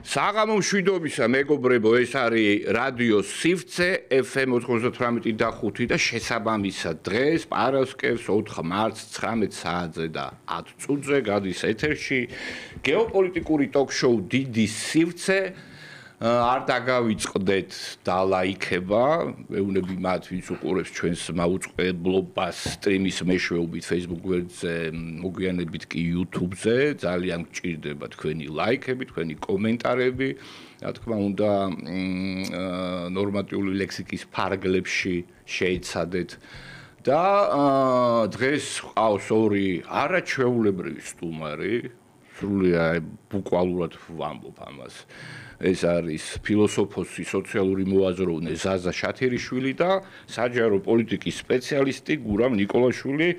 საღამო მშვიდობისა მეგობრებო, ეს არის რადიო სივრცე FM 98.5 და შესაბამისად დღეს პარასკევს 4 მარტს 19 საათზე და 10 წუთზე გადის ეთერში გეოპოლიტიკური ტოქ-შოუ დიდი სივრცე. არ დაგავიწყდეთ და ლაიქება, მეუბნები მათ ვინც უყურებს ჩვენს მაუწყებლობას სტრიმის მეშვეობით Facebook გვერდზე, მოგვიანებით კი YouTube-ზე, ძალიან გჭირდება თქვენი ლაიქები, თქვენი კომენტარები, რა თქმა უნდა, ნორმატიული ლექსიკის ფარგლებში შეიცადეთ და დღეს ყავს ორი არაჩვეულებრივი სტუმარი, სრულიად ბუკვალურად ვამბობ ამას. ეს არის ფილოსოფოსი, სოციალური მოაზროვნე ზაზა შათერიშვილი და საჯარო პოლიტიკის სპეციალისტი გურამ ნიკოლაშვილი.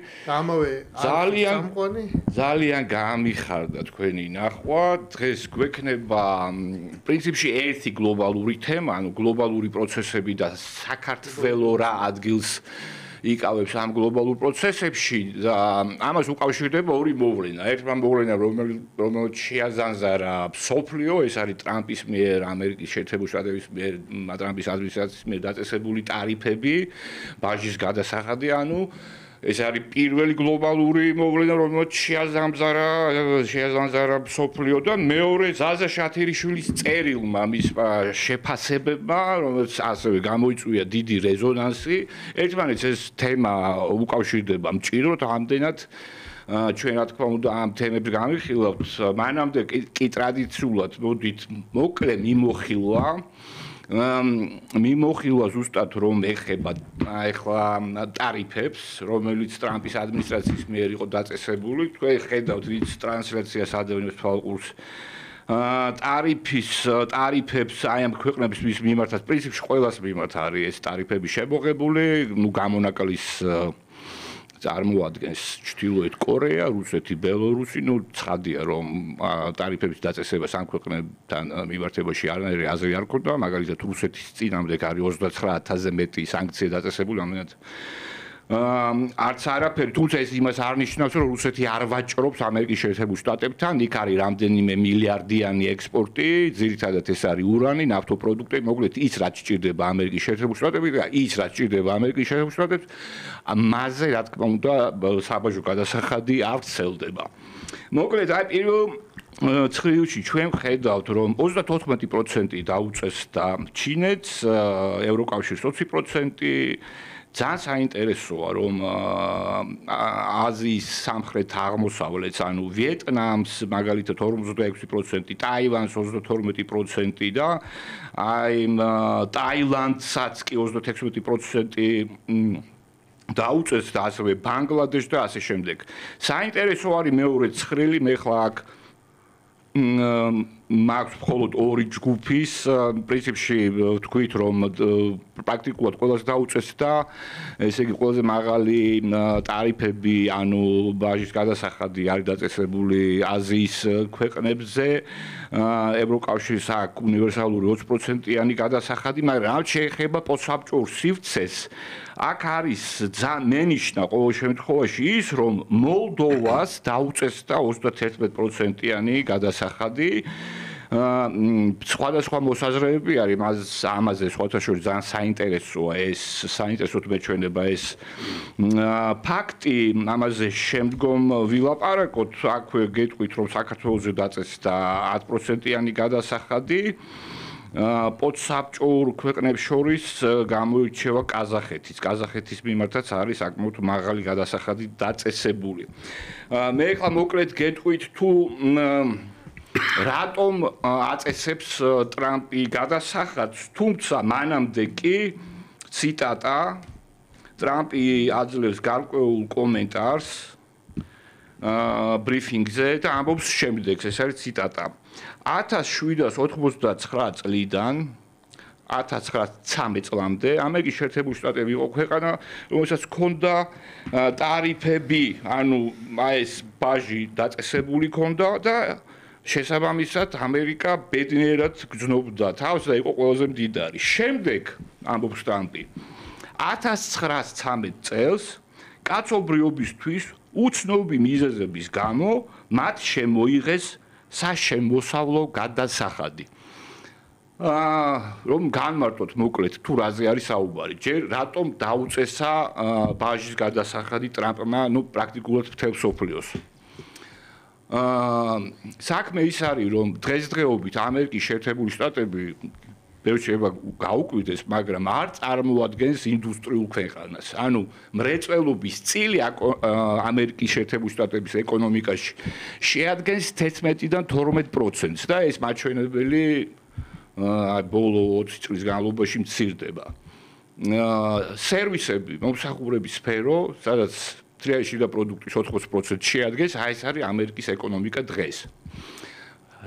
ძალიან გამიხარდა თქვენი ნახვა. დღეს გვექნება პრინციპში ერთი გლობალური თემა, ანუ გლობალური პროცესები და საქართველო რა ადგილს იკავებს ამ გლობალურ პროცესებში და ამას უკავშირდება ორი მოვლენა. ერთმა მოვლენა, რომელიც შეაზანზარა მსოფლიო, ეს არის ტრამპის მიერ ამერიკის შეერთებული შტატების მიერ ტრამპის ადმინისტრაციის მიერ დაწესებული ტარიფები, ბაჟის გადასახადი, ანუ ეს არის პირველი გლობალური მოვლენა, რომელიც შეაზანზარა მსოფლიო და მეორე ზაზა შათერიშვილის წერილმა მის შეფასებებმა, რომელიც ასევე გამოიწვია დიდი რეზონანსი. ერთმანეთს ეს თემა უკავშირდება მჭიროდ, ამდენად ჩვენ რა თქმა უნდა ამ თემებს გამიხილავთ. მანამდე კი ტრადიციულად მოდით მოკლე მიმოხილვა ზუსტად რომ ეხება ახლა ტარიფებს, რომელიც ტრამპის ადმინისტრაციის მიერ იყო დაწესებული. თქვენ ხედავთ ვინც ტრანსლაციას ადევნებს თვალყურს. ტარიფებს აი ამ ქვეყნების მიმართაც პრინციპში ყველას მიმართ არის ეს ტარიფები შემოღებული, გამონაკლის წარმოადგენს ჩრდილოეთ კორეა, რუსეთი, ბელორუსი, ცხადია რომ ტარიფების დაწესებას ამ ქვეყნებთან მიმართებაში არანაირი აზრი არ ქონდა, მაგალითად რუსეთის წინამდე არის 29,000-ზე მეტი სანქცია დაწესებული, ამიტომაც არც არაფერი, თუმცა ეს იმას არ ნიშნავს, რომ რუსეთი არ ვაჭრობს ამერიკის შეერთებულ შტატებთან, იქ არის რამდენიმე მილიარდიანი ექსპორტი, ძირითადად ეს არის ურანი, ნავთობპროდუქტები, მოკლედ ის რაც სჭირდება ამერიკის შეერთებულ შტატებში და ის რაც სჭირდება ამერიკის შეერთებულ შტატებს, მასზე რა თქმა უნდა საბაჟო გადასახადი არ ვრცელდება. მოკლედ აი პირველ ცხრილში ჩვენ ხედავთ რომ 34% დაუწესდა ჩინეთს, ევროკავშირს 20%. ძალიან საინტერესოა რომ აზიის სამხრეთ აღმოსავლეთს, ანუ ვიეტნამს მაგალითად 46%, ტაივანს 32% და აი ტაილანდსაც კი 36% დაუწესდა, ასევე ბანგლადეშს და ასე შემდეგ. საინტერესო არის მეორე ცხრილი, მე ხლა აქ მაქვს მხოლოდ ორი ჯგუფის, პრინციპში ვთქვით რომ პრაქტიკულად ყველას დაუწესდა, ესე იგი ყველაზე მაღალი ტარიფები, ანუ ბაჟის გადასახადი არის დაწესებული აზიის ქვეყნებზე, ევროკავშირს აქვს უნივერსალური 20%-იანი გადასახადი, მაგრამ რაც შეეხება პოსტსაბჭოურ სივრცეს, აქ არის მენიშნა ყოველ შემთხვევაში ის, რომ მოლდოვას დაუწესდა 31%-იანი გადასახადი. სხვადასხვა მოსაზრებები არის ამაზე, სხვათა შორის ძალიან საინტერესოა ეს, საინტერესოდ მეჩვენება ეს ფაქტი, ამაზე შემდგომ ვილაპარაკოთ. აქვე გეტყვით, რომ საქართველოზე დაწესდა 10%-იანი გადასახადი. პოსტსაბჭოურ ქვეყნებს შორის გამოირჩევა კაზახეთის. კაზახეთის მიმართაც არის საკმაოდ მაღალი გადასახადი დაწესებული. მე ახლა მოკლედ გეტყვით თუ რატომ აწესებს ტრამპი გადასახადს, თუმცა მანამდე კი ციტატა ტრამპი აძლევს გარკვეულ კომენტარს ბრიფინგზე და ამბობს შემდეგს, ეს არის ციტატა. 1789 წლიდან 1913 წლამდე ამერიკის შეერთებული შტატები იყო ქვეყანა, რომელსაც ჰქონდა ტარიფები, ანუ ეს ბაჟი დაწესებული ჰქონდა და შესაბამისად ამერიკა ბედნიერად გრძნობდა თავს და იყო ყველაზე მდიდარი. შემდეგ ამბობს ტრამპი 1913 წელს კაცობრიობისთვის უცნობი მიზეზების გამო მათ შემოიღეს საშემოსავლო გადასახადი. რომ განმარტოთ მოკლედ თუ რაზე არის საუბარი. ჯერ რატომ დაუწესა ბაჟის გადასახადი ტრამპმა, პრაქტიკულად მთელ მსოფლიოს. საქმე ის არის, რომ დღესდღეობით ამერიკის შეერთებული შტატები შეიძლება გაუკვირდეს, მაგრამ არ წარმოადგენს ინდუსტრიულ ქვეყანას. ანუ მრეწველობის წილი ამერიკის შეერთებული შტატების ეკონომიკაში შეადგენს 11-დან 12%-ს და ეს მაჩვენებელი ბოლო 20 წლის განმავლობაში მცირდება. სერვისები, მომსახურების სფერო, სადაც თრიალში და პროდუქტის 80% შეადგენს, ეს არის ამერიკის ეკონომიკა დღეს.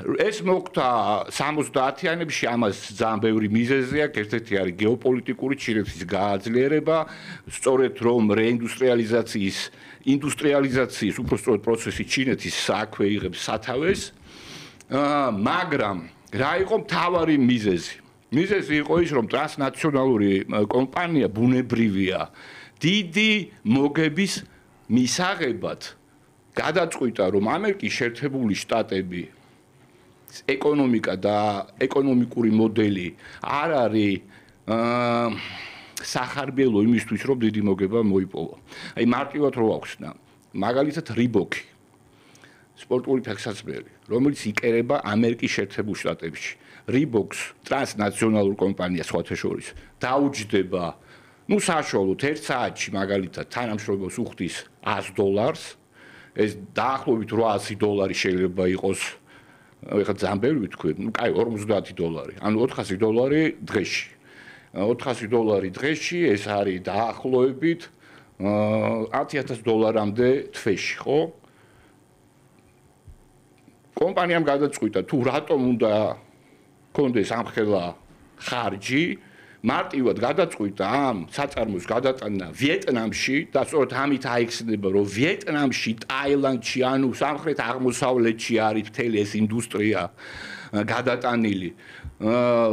ეს მოხდა 70-იანებში, ამას ძალიან ბევრი მიზეზი აქვს. ერთ-ერთი არის გეოპოლიტიკური ჩინეთის გააძლიერება, სწორედ რომ ინდუსტრიალიზაციის უпростоრად პროცესი ჩინეთის საქმე იღებს სათავეს, მაგრამ რა იყო მთავარი მიზეზი? მიზეზი იყო ის, რომ ტრანსნაციონალური კომპანია ბუნებრივია დიდი მოგების მისაღებად გადაწყვიტა, რომ ამერიკის შეერთებული შტატები ეკონომიკა და ეკონომიკური მოდელი არ არის სახარბიელო იმისთვის, რომ დიდი მოგება მოიპოვა. აი მარტივად რო ახსნა, მაგალითად რიბოკი სპორტული ფეხსაცმელი, რომელიც იკერება ამერიკის შეერთებულ შტატებში. რიბოქს ტრანსნაციონალურ კომპანიას სხვათა შორის დაუჯდება, საშუალოდ 1 საათში მაგალითად თანამშრომლებს უხდის $100, ეს დაახლოებით $800 შეიძლება იყოს, ეხლა ძალიან ბევრი ვთქვი, კაი $50, ანუ $400 დღეში. $400 დღეში ეს არის დაახლოებით $10,000-მდე თვეში, ხო? კომპანიამ გადაწყვიტა თუ რატომ უნდა კონდეს ამხელა ხარჯი, მარტივად გადაწყვიტა ამ საწარმოს გადატანა ვიეტნამში და სწორედ ამით აიხსნება, რომ ვიეტნამში, ტაილანდში, ანუ სამხრეთ აღმოსავლეთში არის მთელი ეს ინდუსტრია გადატანილი.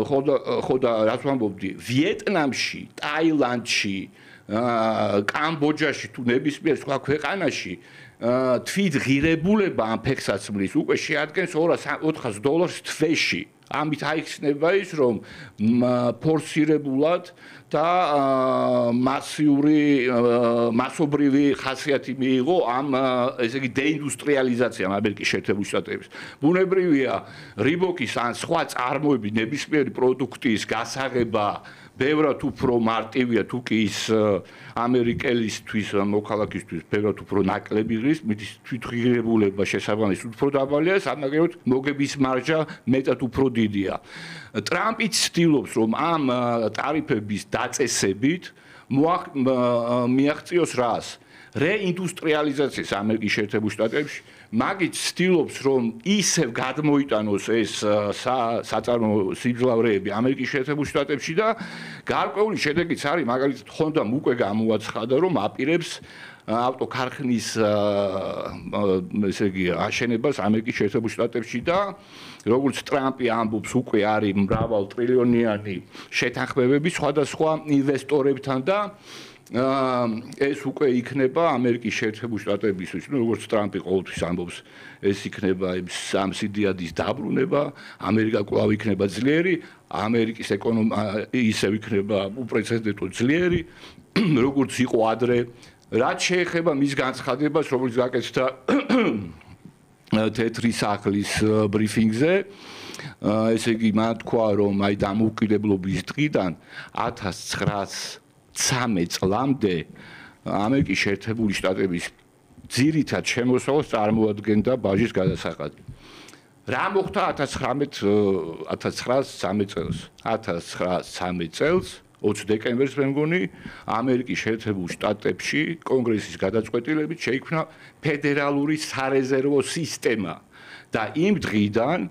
ხო და რაც ვამბობდი, ვიეტნამში, ტაილანდში, კამბოჯაში თუ ნებისმიერ სხვა ქვეყანაში თვით ღირებულება ამ ფეხსაცმლის უკვე შეადგენს $400 თვეში. ამით აიხსნება ის, რომ ფორსირებულად და მასობრივი ხასიათი მიიღო ამ ესე იგი დეინდუსტრიალიზაციამ ამერიკის შეერთებული შტატების. ბუნებრივია, რიბოკის ან სხვა წარმოების ნებისმიერი პროდუქტის გასაღება ბევრად უფრო მარტივია თუ კი ის ამერიკელისთვის მოქალაქისთვის ბევრად უფრო ნაკლები ღირს, მის თვითღირებულება შესაბამისად უფრო დაბალია, სამაგეროდ მოგების მარჟა მეტად უფრო დიდია. ტრამპიც ცდილობს, რომ ამ ტარიფების დაწესებით მიაღწიოს რას? რეინდუსტრიალიზაციას ამერიკის შეერთებულ შტატებში, მაგით ცდილობს, რომ ისევ გადმოიტანოს ეს საწარმო სიმძლავრეები ამერიკის შეერთებულ შტატებში და გარკვეული შედეგიც არის, მაგალითად, Honda-მ უკვე გამოაცხადა, რომ აპირებს ავტოქარხნის ესე იგი აშენებას ამერიკის შეერთებულ შტატებში და როგორც ტრამპი ამბობს, უკვე არის მრავალ ტრილიონიანი შეთანხმებები სხვადასხვა ინვესტორებთან და ეს უკვე იქნება ამერიკის შეერთებულ შტატებისთვის, როგორც ტრამპი ყოველთვის ამბობს, ეს იქნება სამსიდიადის დაბრუნება, ამერიკა კვლავ იქნება ძლიერი, ამერიკის ეკონომიკა ისევ იქნება უპრეცედენტო ძლიერი, როგორც იყო ადრე, რაც შეეხება მის განცხადებას, რომელიც გაკეთდა თეთრი სახლის ბრიფინგზე, ესე იგი, მან თქვა, რომ აი დამოუკიდებლობის დღიდან 1913 წლამდე ამერიკის შეერთებული შტატების ძირითად შემოსავალს წარმოადგენდა ბაჟის გადასახადი. რა მოხდა 1913 წელს? 1913 წელს 20 დეკემბერს მე მგონი ამერიკის შეერთებულ შტატებში კონგრესის გადაწყვეტილებით შეიქმნა ფედერალური სარეზერვო სისტემა და იმ დღიდან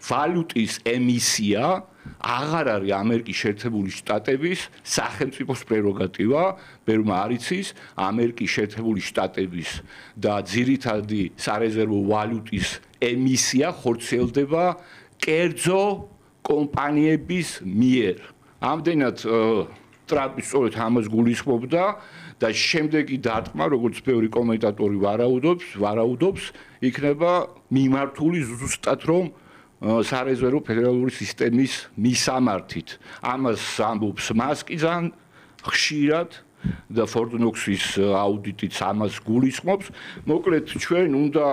ვალუტის ემისია აღარ არის ამერიკის შეერთებული შტატების სახელმწიფოს პრეროგატივა, ბევრმა არ იცის, ამერიკის შეერთებული შტატების და ძირითადი სარეზერვო ვალუტის ემისია ხორციელდება კერძო კომპანიების მიერ. ამდენად ტრამპი სწორედ ამას გულისხმობდა და შემდეგი დარტყმა, როგორც ბევრი კომენტატორი ვარაუდობს, იქნება მიმართული ზუსტად რომ სარეზერვო ფედერალური სისტემის მისამართით. ამას ამბობს მასკი ძალიან ხშირად და Fort Knox-ის აუდიტიც ამას გულისხმობს. მოკლედ ჩვენ უნდა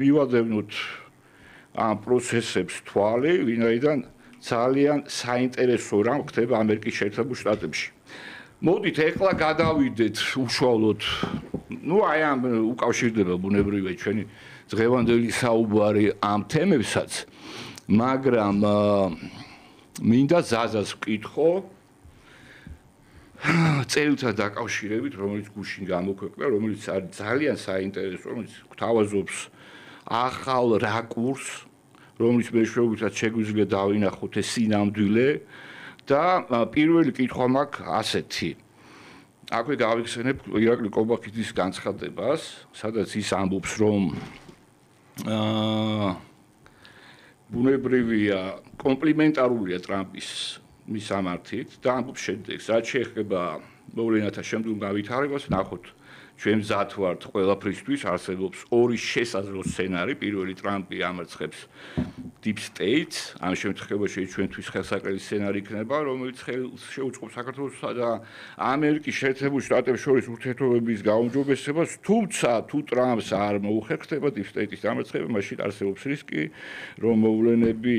მივადევნოთ ამ პროცესებს თვალი, ვინაიდან ძალიან საინტერესო რამ ხდება ამერიკის შეერთებულ შტატებში. მოდით ეხლა გადავიდეთ უშუალოდ, აი ამ უკავშირდება ბუნებრივია ჩვენი დღევანდელი საუბარი ამ თემებსაც, მაგრამ მინდა ზაზას ვკითხო წელთან დაკავშირებით, რომელიც გუშინ გამოქვეყნდა, რომელიც არის ძალიან საინტერესო, რომელიც გვთავაზობს ახალ რაკურსს, რომელიც მეშვეობითაც შეგვიძლია დავინახოთ ეს სინამდვილე და პირველი კითხვა მაქვს ასეთი. აქვე გავიხსენებ ირაკლი კობახიძის განცხადებას, სადაც ის ამბობს, რომ ბუნებრივია კომპლიმენტარულია ტრამპის მისამართით და ამბობს შედეგს, რაც შეეხება მოვლენათა შემდგომ გავითარებას, ნახოთ ჩვენ მზად ვართ ყველაფრისთვის, არსებობს ორი შესაძლო სცენარი. პირველი ტრამპი ამარცხებს Deep State, ამ შემთხვევაში ჩვენთვის ხელსაყრელი სცენარი იქნება, რომელიც შეუწყობს საქართველოსა და ამერიკის შეერთებულ შტატებს შორის ურთიერთობების გაუმჯობესებას, თუმცა თუ ტრამპს არ მოუხერხდება Deep State-ის დამარცხება, მაშინ არსებობს რისკი, რომ მოვლენები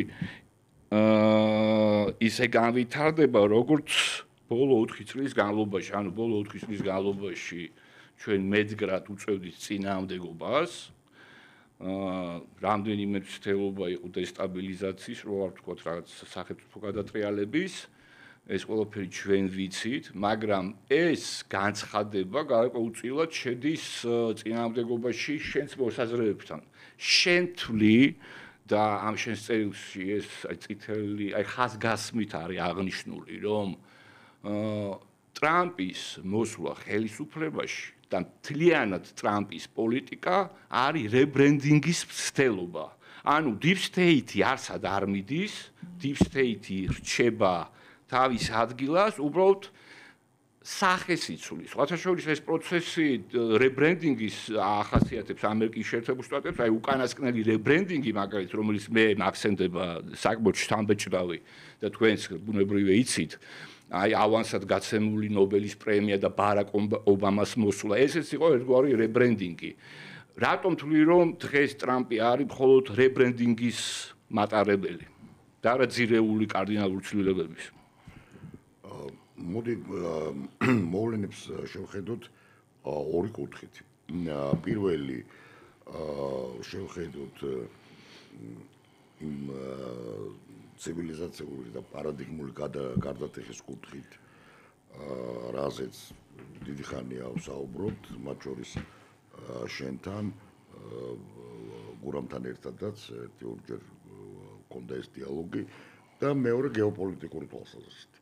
ისე განვითარდება, როგორც ბოლო 4 წლის განმავლობაში, ანუ ბოლო 4 წლის განმავლობაში ჩვენ მეძგრად უწევდით წინააღმდეგობას, რამდენიმე ცდელობა იყო დესტაბილიზაციის, რო არ ვთქვათ რაღაც სახელმწიფო გადატრიალების, ეს ყველაფერი ჩვენ ვიცით, მაგრამ ეს განცხადება გარკვეულწილად შედის წინააღმდეგობაში შენს მოსაზრებებთან. შენ თვლი და ამ შენს წერილში ეს წითელი, ხაზგასმით არის აღნიშნული, რომ ტრამპის მოსვლა ხელისუფლებაში და მთლიანად ტრამპის პოლიტიკა არის რებრენდინგის მცდელობა. ანუ Deep State არსად არ მიდის, Deep State რჩება თავის ადგილას, უბრალოდ სახეს იცვლის. სხვათა შორის ეს პროცესი რებრენდინგის ახასიათებს ამერიკის შეერთებულ შტატებს, აი უკანასკნელი რებრენდინგი მაგალითად, რომელიც მე მახსენდება საკმაოდ შთამბეჭდავი და თქვენს ბუნებრივია იცით, აი ავანსად გაცემული ნობელის პრემია და ბარაკ ობამას მოსვლა, ესეც იყო ერთგვარი რებრენდინგი. რატომ თვლი რომ დღეს ტრამპი არის მხოლოდ რებრენდინგის მატარებელი და არა ძირეული კარდინალური ცვლილებების? მოდი მოვლენებს შევხედოთ ორი კუთხით. პირველი შევხედოთ იმ ცივილიზაციური და პარადიგმული გარდატეხის კუთხით, რაზეც დიდი ხანია ვსაუბრობთ, მათ შორის შენთან, გურამთან ერთადაც ერთი ორჯერ ჰქონდა ეს დიალოგი და მეორე გეოპოლიტიკური თვალსაზრისით.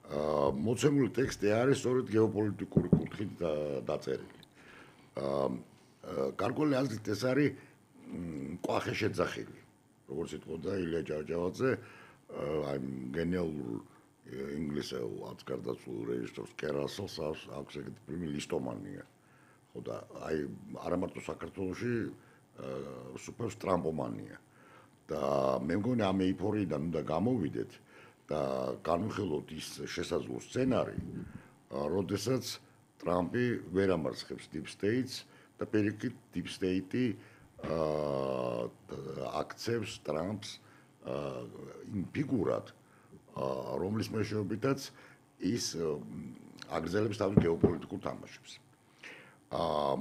მოცემული ტექსტი არის სწორედ გეოპოლიტიკური კუთხით დაწერილი. გარკვეული აზრით ეს არის კვახე შეძახილი. როგორც იტყოდა ილია ჭავჭავაძე, აი გენიალურ ინგლისელ აცგარდაცულ რეჟისორს კერასელს აქვს ეგეთი ფილმი ლისტომანია. ხო და აი არა მარტო საქართველოში სუპერს ტრამპომანია. და მე მგონი ამ ეიფორიიდან უნდა გამოვიდეთ და განვიხილოთ ის შესაძლო სცენარი, როდესაც ტრამპი ვერ ამარცხებს Deep States და პირიქით Deep State-ი აქცევს ტრამპს იმ ფიგურად, რომლის მეშვეობითაც ის აგრძელებს თავის გეოპოლიტიკურ თამაშებს.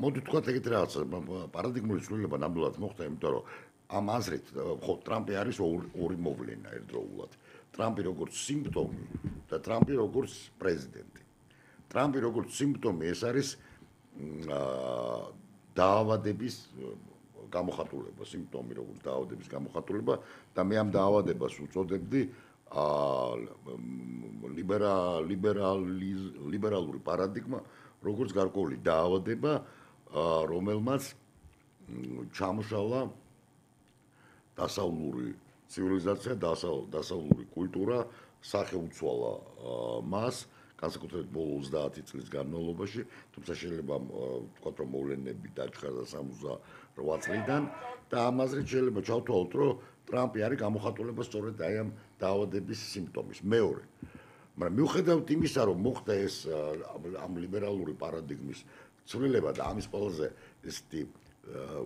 მოდი ვთქვათ ეგეთი რაღაცა, პარადიგმული ცვლილება ნამდვილად მოხდა, იმიტომ რომ ამ აზრით ხო ტრამპი არის ორი მოვლენა ერთდროულად. ტრამპი როგორც სიმპტომი და ტრამპი როგორც პრეზიდენტი. ტრამპი როგორც სიმპტომი ეს არის დაავადების გამოხატულება, სიმპტომი როგორც დაავადების გამოხატულება და მე ამ დაავადებას უწოდებდი ლიბერალური პარადიგმა, როგორც გარკვეული დაავადება, რომელმაც ჩამოშალა დასავლური ცივილიზაცია, დასავლური კულტურა, სახე უცვალა მას, განსაკუთრებით ბოლო 30 წლის განმავლობაში, თუმცა შეიძლება ვთქვათ, რომ მოვლენები დაჩქარა 68 წლიდან და ამ აზრით შეიძლება ჩავთვალოთ, რომ ტრამპი არის გამოხატულება სწორედ აი ამ დაავადების სიმპტომის. მეორე, მაგრამ მიუხედავად იმისა, რომ მოხდა ეს ამ ლიბერალური პარადიგმის ცვლილება და ამის ყველაზე ესეთი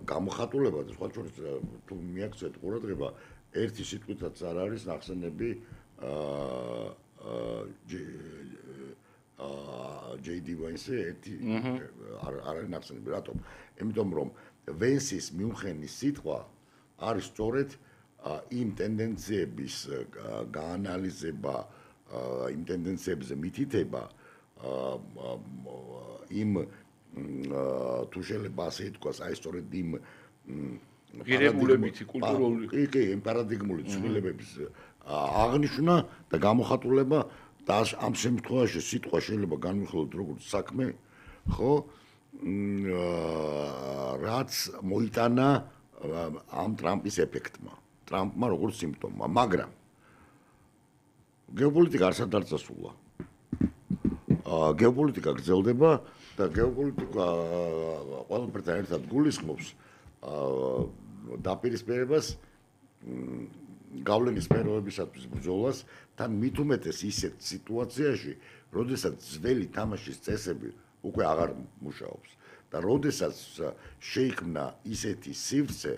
გამოხატულება და სხვა შორის თუ მიაქცევთ ყურადღება, ერთი სიტყვითაც არ არის ნახსენები JD Vance ერთი არ არის ნახსენები, რატომ? იმიტომ რომ ვენსის მიუნხენის სიტყვა არის სწორედ იმ ტენდენციების გაანალიზება, იმ ტენდენციებზე მითითება, იმ თუ შეიძლება ასე ითქვას, აი სწორედ იმ ღირებულებითი კულტურული კი, იმ პარადიგმული ცვლილებების აღნიშვნა და გამოხატულება და ამ შემთხვევაში სიტყვა შეიძლება განვიხილოთ როგორც საქმე, ხო? რაც მოიტანა ამ ტრამპის ეფექტმა. ტრამპმა როგორც სიმპტომმა, მაგრამ გეოპოლიტიკა არსად არ წასულა. გეოპოლიტიკა გრძელდება და გეოპოლიტიკა ყველაფერთან ერთად გულისხმობს დაპირისპირებას გავლენის სფეროებისათვის ბრძოლას თან მით უმეტეს ისეთ სიტუაციაში, როდესაც ძველი თამაშის წესები უკვე აღარ მუშაობს და როდესაც შეიქმნა ისეთი სივრცე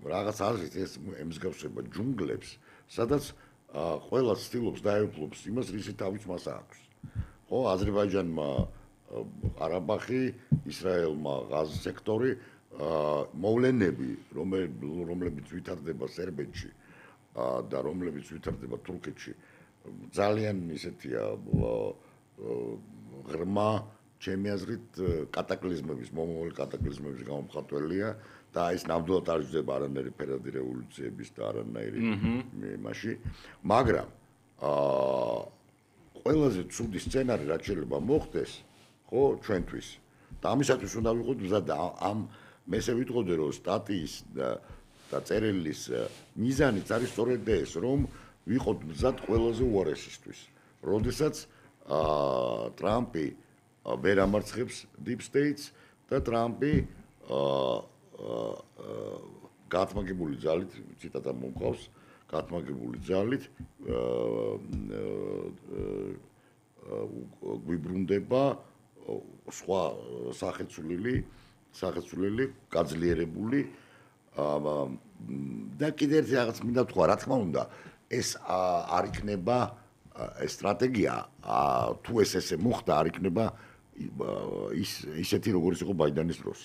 რაღაც აზრით ეს ემსგავსება ჯუნგლებს, სადაც ყველა ცდილობს დაეუფლოს იმას, რისი თავის მას აქვს. ხო, აზერბაიჯანმა ყარაბაღი, ისრაელმა ღაზის სექტორი, მოვლენები, რომლებიც ვითარდება სერბეთში და რომლებიც ვითარდება თურქეთში, ძალიან ისეთია ღრმა, ჩემი აზრით, კატაკლიზმების, მომავალი კატაკლიზმების გამომხატველია და ეს ნამდვილად არ იზრდება არანაირი ფერადი რევოლუციების და არანაირი იმაში, მაგრამ ყველაზე ცუდი სცენარი რაც შეიძლება მოხდეს, ხო, ჩვენთვის. და ამისათვის უნდა ვიყოთ მზად ამ მე ესე ვიტყოდი, რომ სტატიის და წერილის მიზანიც არის სწორედ ეს, რომ ვიყოთ მზად ყველაზე უარესისთვის. როდესაც ტრამპი ვერ ამარცხებს Deep States და ტრამპი გათმაგებული ძალით, ციტატა მომყავს, გათმაგებული ძალით გვიბრუნდება სხვა სახეცვლილი, გაძლიერებული და კიდევ ერთი რაღაც მინდა თქვა, რა თქმა უნდა, ეს არ იქნება სტრატეგია, თუ ესე მოხდა, არ იქნება ისეთი როგორც იყო ბაიდენის დროს.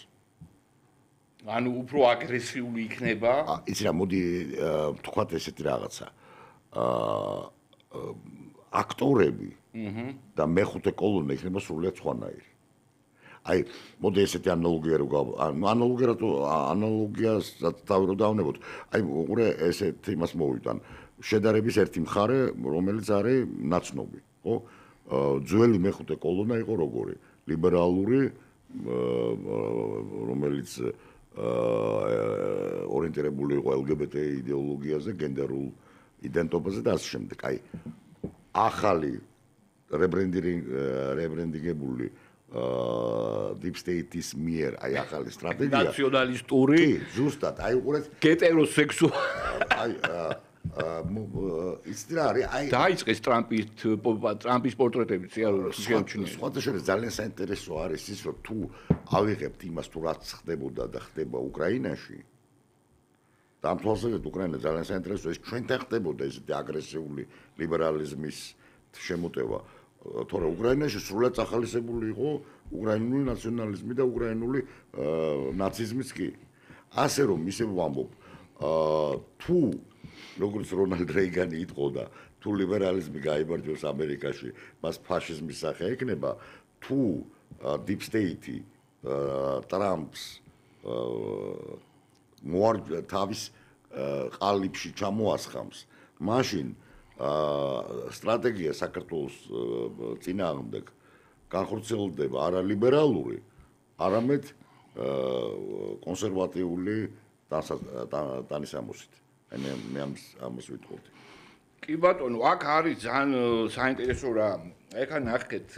ანუ უფრო აგრესიული იქნება. იცი რა, მოდი ვთქვათ ესეთი რაღაცა. აქტორები და მეხუთე კოლონა იქნება სრულიად სხვანაირი. აი, მოდი ესეთი ანალოგიას თავი რო დავნებოთ. აი, უყურე ესეთ იმას მოვიტან. შედარების ერთი მხარე, რომელიც არის ნაცნობი, ხო? ძველი მეხუთე კოლონა იყო როგორი? ლიბერალური, რომელიც ორიენტირებული იყო LGBT იდეოლოგიაზე, გენდერულ იდენტობაზე და ასე შემდეგ. აი, ახალი რებრენდინგებული Deep State-ის მიერ, აი ახალი სტრატეგია. ნაციონალისტური. კი, ზუსტად. აი, უყურეთ, გეტეროსექსუალი. იცი რა არის? აი, დაიწყეს ტრამპის პორტრეტები ციარული შეამჩნია. სხვათა შორის ძალიან საინტერესო არის ის, რომ თუ ავიღებთ იმას, თუ რაც ხდებოდა და ხდება უკრაინაში, და ამ თვალსაზრისით უკრაინა ძალიან საინტერესოა, ეს ჩვენთან ხდებოდა ესეთი აგრესიული ლიბერალიზმის შემოტევა. თორე უკრაინაში სრულად ახალისებული იყო უკრაინული ნაციონალიზმი და უკრაინული ნაციზმიც კი. ასე რომ ისე ვამბობ, თუ როგორც რონალდ რეიგანი იტყოდა, თუ ლიბერალიზმი გაიბარჯვებს ამერიკაში, მას ფაშიზმის სახე ექნება, თუ Deep State ტრამპს თავის ყალიბში ჩამოასხამს, მაშინ სტრატეგია საქართველოს წინააღმდეგ განხორციელდება არა ლიბერალური, არამედ კონსერვატიული ტანისამოსით. მე ამას ვიტყოდი. კი ბატონო, აქ არის ძალიან საინტერესო რა ეხლა ნახეთ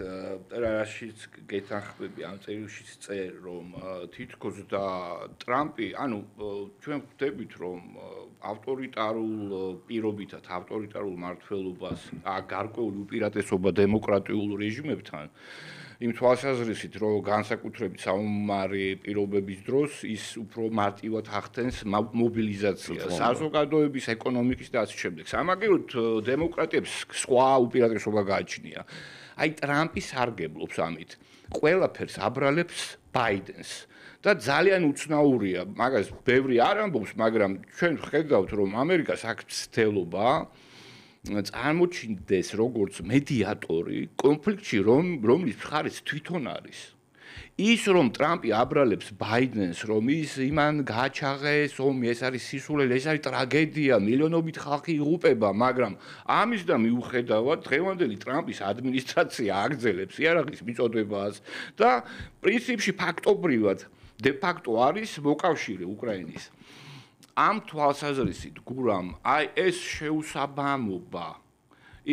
რაშიც გეთანხმები ამ წერილშიც წერ რომ თითქოს და ტრამპი ანუ ჩვენ ვხვდებით რომ ავტორიტარულ პირობითად ავტორიტარულ მმართველობას გარკვეული უპირატესობა დემოკრატიულ რეჟიმებთან იმ თვალსაზრისით რომ განსაკუთრებით საომარი პირობების დროს ის უფრო მარტივად ახდენს მობილიზაციას საზოგადოების ეკონომიკის და ასე შემდეგ. სამაგიეროდ დემოკრატიებს სხვა უპირატესობა გააჩნია. აი ტრამპი სარგებლობს ამით. ყველაფერს აბრალებს ბაიდენს. და ძალიან უცნაურია, მაგას ბევრი არ ამბობს, მაგრამ ჩვენ ვხედავთ რომ ამერიკას აქვს ცდელობა წარმოჩინდეს როგორც მედიატორი კონფლიქტში რომლის მხარეც თვითონ არის. ის რომ ტრამპი აბრალებს ბაიდენს, რომ ის იმან გააჩაღეს ომი, ეს არის სისულელი, ეს არის ტრაგედია, მილიონობით ხალხი იღუპება, მაგრამ ამის და მიუხედავად დღევანდელი ტრამპის ადმინისტრაცია აგრძელებს იარაღის მიწოდებას და პრინციპში ფაქტობრივად de facto არის მოკავშირე უკრაინის. ამ თვალსაზრისით გურამ აი ეს შეუსაბამობა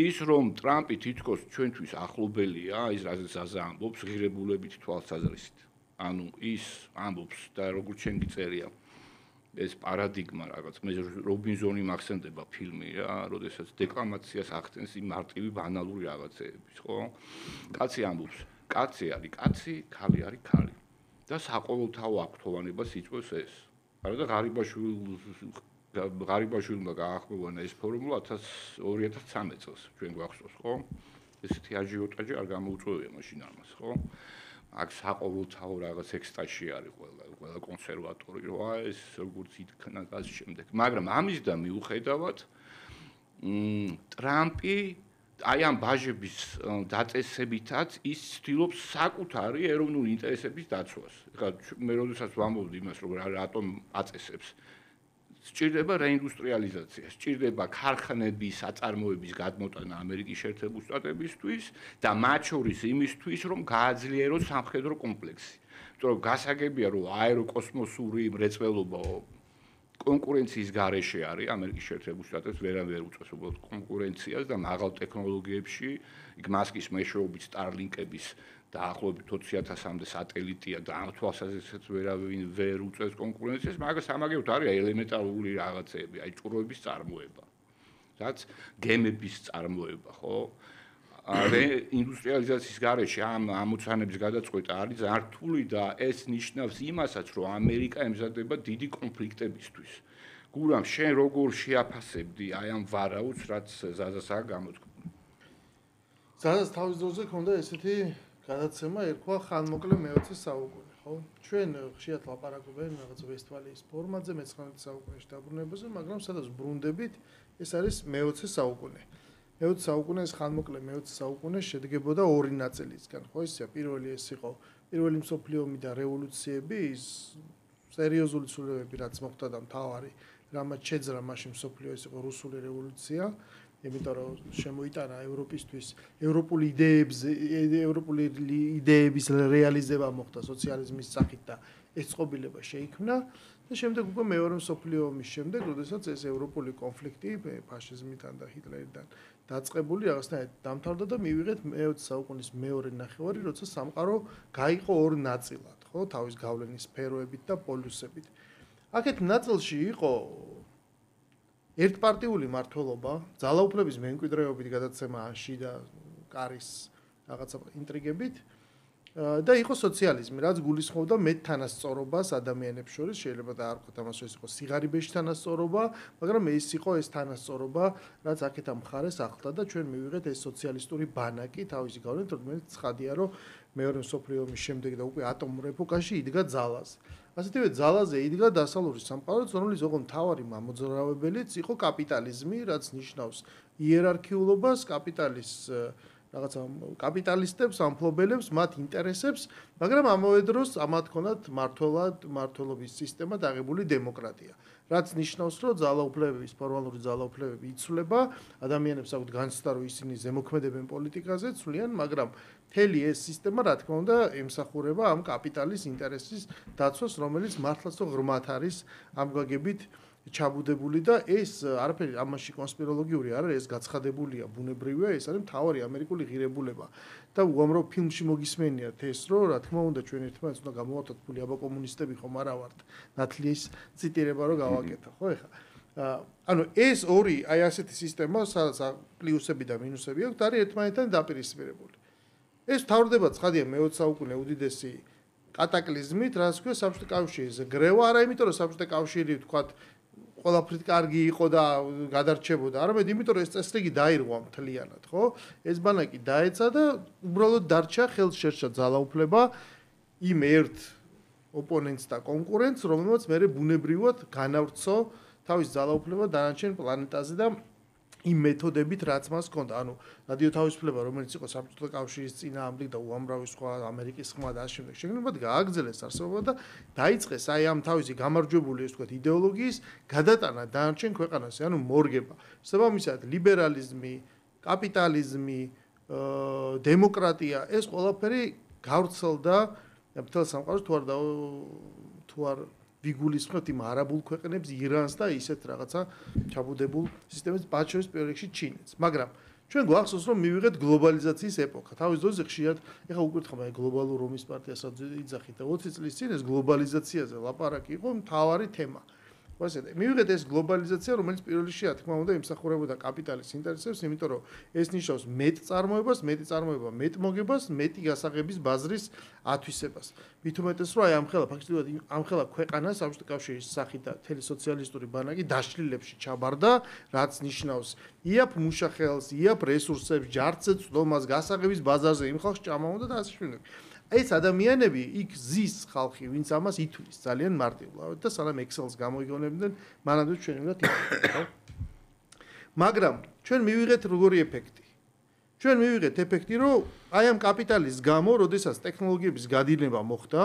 ის რომ ტრამპი თითქოს ჩვენთვის ახლობელია ის რაზეც აზა ამბობს ღირებულებით თვალსაზრისით ანუ ის ამბობს და როგორც შენ გიწერია ეს პარადიგმა რაღაც მე რობინზონი მახსენდება ფილმი რა როდესაც დეკლამაციას ახდენს იმ მარტივი ბანალური რაღაცეების ხო კაცი ამბობს კაცი არის კაცი ქალი არის ქალი და საყოველთაო აქტოვანებას იწვევს ეს არა და ღარიბაშვილმა გაახმოვანა ეს ფორმულა 2013 წელს ჩვენ გვახსოვს ხო ესეთი აჟიოტაჟი არ გამოუწვევია მაშინ ამას ხო აქ საყოველთაო რაღაც ექსტაში არის ყველა კონსერვატორი რა ეს როგორც ითქნა და ამ შემდეგ მაგრამ ამის და მიუხედავად ტრამპი აი ამ ბაჟების დაწესებითაც ის ცდილობს საკუთარი ეროვნული ინტერესების დაცვას. ეხლა მე როდესაც ვამბობ იმას, რომ რატომ აწესებს სჭირდება რეინდუსტრიალიზაცია, სჭირდება ქარხნების აწარმოების გადმოტანა ამერიკის შეერთებულ შტატებისთვის და მათ შორის იმისთვის, რომ გააძლიეროს სამხედრო კომპლექსი. იმიტომ რომ გასაგებია, რომ აეროკოსმოსური მრეწველობა კონკურენციის გარეშე არის ამერიკის შეერთებულ შტატებს ვერავინ უწევს უბრალოდ კონკურენციას და მაღალ ტექნოლოგიებში, იქ მასკის მეშვეობით Starlink-ების დაახლოებით 20000-მდე სატელიტია და ამ თვალსაზრისით ვერავინ ვერ უწევს კონკურენციას, მაგრამ სამაგიეროდ არის ელემენტარული რაღაცეები, აი ჭურვების წარმოება. რაც გემების წარმოება, ხო? რეინდუსტრიალიზაციის გარეშე ამ ამოცანების გადაწყვეტა არის ძალიან რთული და ეს ნიშნავს იმასაც, რომ ამერიკა ემზადება დიდი კონფლიქტებისთვის. გურამ, შენ როგორ შეაფასებდი აი ამ ვარაუდს, რაც ზაზასაა გამოთქმული? ზაზას თავის დროზე ქონდა ესეთი გადაცემა, ერქვა ხანმოკლე მე-20 საუკუნე, ხო? ჩვენ ხშირად ლაპარაკობენ რაღაც ვესტფალიის ფორმატზე მე-19 საუკუნეში დაბრუნებაზე, მაგრამ სადაც ბრუნდებით, ეს არის მე-20 საუკუნე. მე-20 საუკუნეს ხანმოკლე მე-20 საუკუნე შედგებოდა ორი ნაწილისგან, ხო ისეა, პირველი ეს იყო პირველი მსოფლიო ომი და რევოლუციები, ის სერიოზული ცვლილებები რაც მოხდა და მთავარი რამაც შეძრა მაშინ მსოფლიო ეს იყო რუსული რევოლუცია, იმიტომ რომ შემოიტანა ევროპისთვის ევროპული იდეების რეალიზება მოხდა სოციალიზმის სახით და ეს წყობილება შეიქმნა და შემდეგ უკვე მეორე მსოფლიო ომის შემდეგ, როდესაც ეს ევროპული კონფლიქტი ფაშიზმიდან და ჰიტლერიდან დაწყებული რაღაცნაირად დამთავრდა და მივიღეთ მე-20 საუკუნის მეორე ნახევარი, როცა სამყარო გაიყო ორ ნაწილად, ხო, თავის გავლენის სფეროებით და პოლუსებით. აქეთ ნაწილში იყო ერთპარტიული მმართველობა, ძალაუფლების მემკვიდრეობით გადაცემა შიდა კარის რაღაცა ინტრიგებით და იყო სოციალიზმი, რაც გულისხმობდა მეტ-თანასწორობას ადამიანებს შორის, შეიძლება დაარქვათ ამას, ეს იყო სიღარიბეში თანასწორობა, მაგრამ ეს იყო ეს თანასწორობა, რაც აქეთ ამ მხარეს ახლდა და ჩვენ მივიღეთ ეს სოციალისტური ბანაკი თავისი გავლენით, რომელიც ცხადია, რომ მეორე მსოფლიო ომის შემდეგ და უკვე ატომურ ეპოქაში იდგა ძალაზე. ასეთივე ძალაზე იდგა დასავლური სამყაროც, რომლის ოღონდ მთავარი მამოძრავებელიც იყო კაპიტალიზმი, რაც ნიშნავს იერარქიულობას, რაღაცა კაპიტალისტებს, ამფლობელებს, მათ ინტერესებს, მაგრამ ამავე დროს ამათ ქონათ მმართველობის სისტემა დაღებული დემოკრატია. რაც ნიშნავს, რომ ძალაუფლებების, ფორმალური ძალაუფლებები იცვლება, ადამიანებს აქვთ განცდა, რომ ისინი ზემოქმედებენ პოლიტიკაზე, ცვლიან, მაგრამ მთელი ეს სისტემა, რა თქმა უნდა, ემსახურება ამ კაპიტალის ინტერესის დაცვას, რომელიც მართლაც ღრმად არის ამგვაგებით ჩაბუდებული და ეს არაფერი ამაში კონსპიროლოგიური არ არის, ეს გაცხადებულია, ბუნებრივია, ეს არის მთავარი ამერიკული ღირებულება. და უამრავ ფილმში მოგისმენიათ ეს, რომ რა თქმა უნდა ჩვენ ერთმანეთს უნდა გამოვართოთ ფული, აბა კომუნისტები ხომ არა ვართ. ნათლია ის ციტირება რომ გავაკეთო, ხო ეხლა. ანუ ეს ორი აი ასეთი სისტემა, სადაც პლუსები და მინუსები აქვს, არის ერთმანეთთან დაპირისპირებული. ეს თავდება ცხადია მე-20 საუკუნე უდიდესი კატაკლიზმით, რაც ქვია საბჭოთა კავშირის გრევა, არა იმიტომ რომ საბჭოთა კავშირი ვთქვათ ყველაფრით კარგი იყო და გადარჩებოდა, არამედ იმიტომ რომ ეს წესრიგი დაირღვა მთლიანად, ხო? ეს ბანაკი დაეცა და უბრალოდ დარჩა ხელს შერჩა ძალაუფლება იმ ერთ ოპონენტს და კონკურენტს, რომელმაც მე ბუნებრივად განავრცო თავის ძალაუფლება დანარჩენ პლანეტაზე და იმ მეთოდებით, რაც მას ჰქონდა. ანუ რადიო თავისუფლება, რომელიც იყო საბჭოთა კავშირის წინააღმდეგ და უამრავი სხვა ამერიკის ხმა და ამ შემდეგ შეგნებად გააგრძელეს არსებობა და დაიწყეს აი ამ თავისი გამარჯვებული, ეს ვთქვათ, იდეოლოგიის გადატანა დანარჩენ ქვეყანაზე, ანუ მორგება. შესაბამისად, ლიბერალიზმი, კაპიტალიზმი, დემოკრატია, ეს ყველაფერი გავრცელდა მთელ სამყაროს თუ არ ვიგულისხმებთ იმ არაბულ ქვეყნებს, ირანს და ისეთ რაღაცა ჩაბუდებულ სისტემებს, მათ შორის პირველ რიგში ჩინეთს. მაგრამ ჩვენ გვახსოვს, რომ მივიღეთ გლობალიზაციის ეპოქა. თავის დროზე ხშირად ეხლა უკითხავ აი გლობალურ რომის პარტიასაც იძახით და 20 წლის წინ ეს გლობალიზაციაზე ლაპარაკი იყო მთავარი თემა. ვასეთ, მივიღეთ ეს გლობალიზაცია, რომელიც პირველ რიგში რა თქმა უნდა იმსახურებოდა კაპიტალის ინტერესებს, იმიტომ რომ ეს ნიშნავს მეტ წარმოებას, მეტი წარმოება, მეტ მოგებას, მეტი გასაღების ბაზრის ათვისებას. მით უმეტეს, რომ აი ფაქტობრივად ამ ხელა ქვეყანა საბჭოთა კავშირის სახით და მთელი სოციალისტური ბანაკი დაშლილებში ჩაბარდა, რაც ნიშნავს იაფ მუშახელს, იაფ რესურსებს, ჯარცე წვდომას, გასაღების ბაზარზე იმ ხალხს ჭამაუნდა და ასე შემდეგ. ეს ადამიანები იქ ზის ხალხი, ვინც ამას ითვლის ძალიან მარტივად და სანამ Excel-ს გამოიგონებდნენ, მანამდე ჩვენ უნდა ითვლიო. მაგრამ ჩვენ მივიღეთ როგორი ეფექტი? ჩვენ მივიღეთ ეფექტი, რომ აი ამ კაპიტალის გამო, როდესაც ტექნოლოგიების გადინება მოხდა,